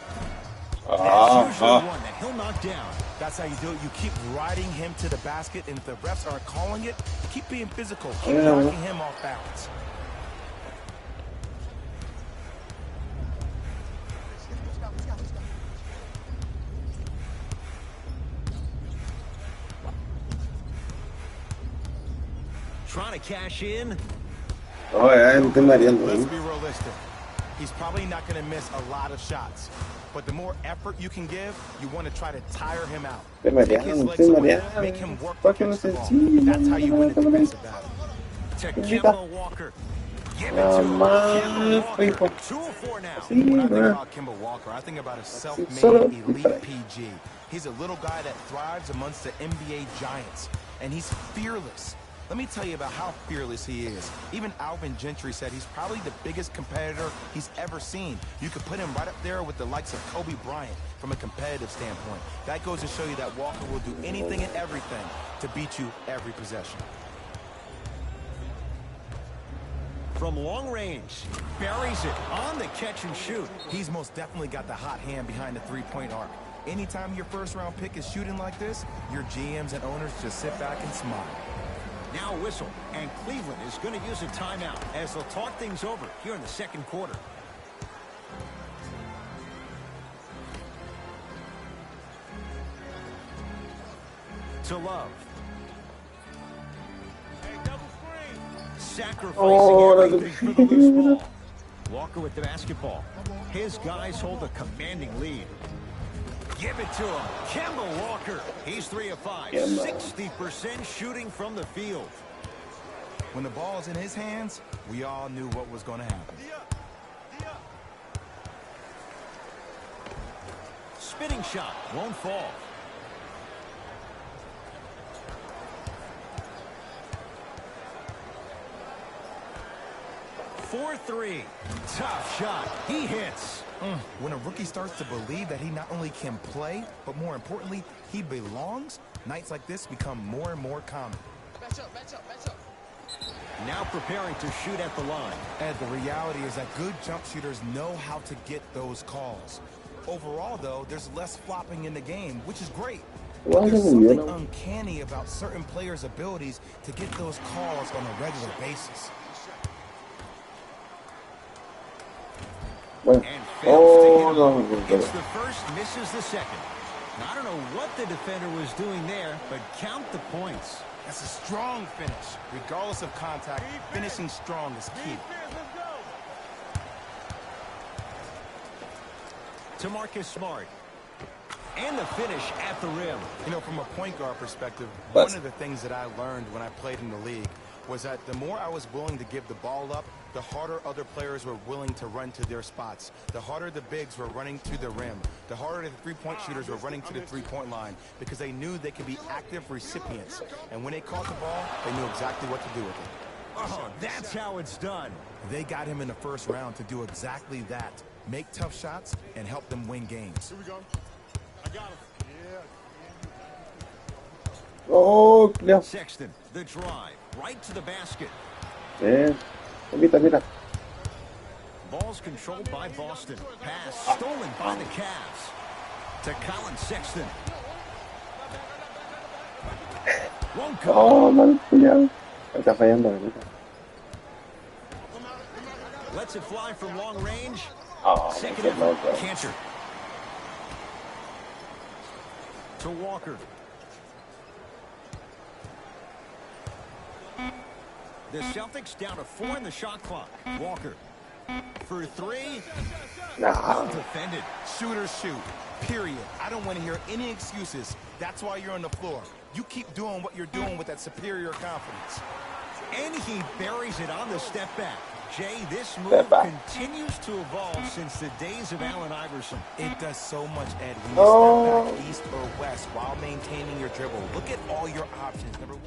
[SPEAKER 3] That's usually one that he'll knock down.
[SPEAKER 5] That's how you do it. You keep riding him to the basket, and if the refs aren't calling it, keep being physical. Keep knocking him off balance.
[SPEAKER 3] Trying to cash in.
[SPEAKER 1] Oh, ya me estoy mareando,
[SPEAKER 5] Let's
[SPEAKER 1] ¿eh?
[SPEAKER 5] be realistic. He's probably not going to miss a lot of shots. But the more effort you can give, you want to try to tire him out.
[SPEAKER 1] Estoy
[SPEAKER 5] Take his
[SPEAKER 1] mareando,
[SPEAKER 5] legs
[SPEAKER 1] estoy
[SPEAKER 5] away,
[SPEAKER 1] mareando.
[SPEAKER 5] make him work to
[SPEAKER 1] Fucking
[SPEAKER 5] catch the ball.
[SPEAKER 1] sencillo.
[SPEAKER 5] That's how you win a defensive battle.
[SPEAKER 3] To Kemba Walker. Give it to him. Kemba Walker. 2 of 4 now.
[SPEAKER 1] Sí,
[SPEAKER 5] When I think
[SPEAKER 1] bro.
[SPEAKER 5] about Kemba Walker, I think about a self-made
[SPEAKER 1] Solo-
[SPEAKER 5] elite PG. He's a little guy that thrives amongst the NBA giants, and he's fearless. Let me tell you about how fearless he is. Even Alvin Gentry said he's probably the biggest competitor he's ever seen. You could put him right up there with the likes of Kobe Bryant from a competitive standpoint. That goes to show you that Walker will do anything and everything to beat you every possession.
[SPEAKER 3] From long range, buries it on the catch and shoot.
[SPEAKER 5] He's most definitely got the hot hand behind the three-point arc. Anytime your first-round pick is shooting like this, your GMs and owners just sit back and smile.
[SPEAKER 3] Now a whistle, and Cleveland is going to use a timeout as they'll talk things over here in the second quarter. To Love. Sacrificing everything for the loose ball. Walker with the basketball. His guys hold a commanding lead. Give it to him. Kemba Walker. He's 3 of 5. 60% shooting from the field.
[SPEAKER 5] When the ball's in his hands, we all knew what was going to happen.
[SPEAKER 3] Spinning shot. Won't fall. For 3. Tough shot. He hits.
[SPEAKER 5] When a rookie starts to believe that he not only can play, but more importantly, he belongs, nights like this become more and more common.
[SPEAKER 8] Match up, match up, match up.
[SPEAKER 3] Now preparing to shoot at the line.
[SPEAKER 5] Ed, the reality is that good jump shooters know how to get those calls. Overall, though, there's less flopping in the game, which is great. But there's something uncanny about certain players' abilities to get those calls on a regular basis.
[SPEAKER 3] And fails to hit. Gets the first, misses the second. Now, I don't know what the defender was doing there, but count the points.
[SPEAKER 5] That's a strong finish. Regardless of contact, finishing strong is key.
[SPEAKER 3] To Marcus Smart. And the finish at the rim.
[SPEAKER 5] You know, from a point guard perspective, one of the things that I learned when I played in the league was that the more I was willing to give the ball up, the harder other players were willing to run to their spots. The harder the bigs were running to the rim. The harder the three-point shooters were running to the three-point line because they knew they could be active recipients. And when they caught the ball, they knew exactly what to do with it.
[SPEAKER 3] Oh, that's how it's done.
[SPEAKER 5] They got him in the first round to do exactly that. Make tough shots and help them win games.
[SPEAKER 7] Here we go. I got him.
[SPEAKER 1] Oh, yeah.
[SPEAKER 3] Sexton, the drive, right to the basket.
[SPEAKER 1] Yeah. Mira.
[SPEAKER 3] Ball's controlled by Boston. Pass stolen by the Cavs. To Colin Sexton. Won't go.
[SPEAKER 1] Oh, mal culiado. Está fallando, ¿verdad?
[SPEAKER 3] Lets it fly from long range.
[SPEAKER 1] Oh,
[SPEAKER 3] second effort. Cantor. To Walker. The Celtics down to 4 in the shot clock. Walker for 3. Well defended.
[SPEAKER 5] Shooters shoot. Period. I don't want to hear any excuses. That's why you're on the floor. You keep doing what you're doing with that superior confidence.
[SPEAKER 3] And he buries it on the step back. Jay, this move continues to evolve since the days of Allen Iverson.
[SPEAKER 5] It does so much, Ed, when you step back east or west while maintaining your dribble. Look at all your options. Number 1.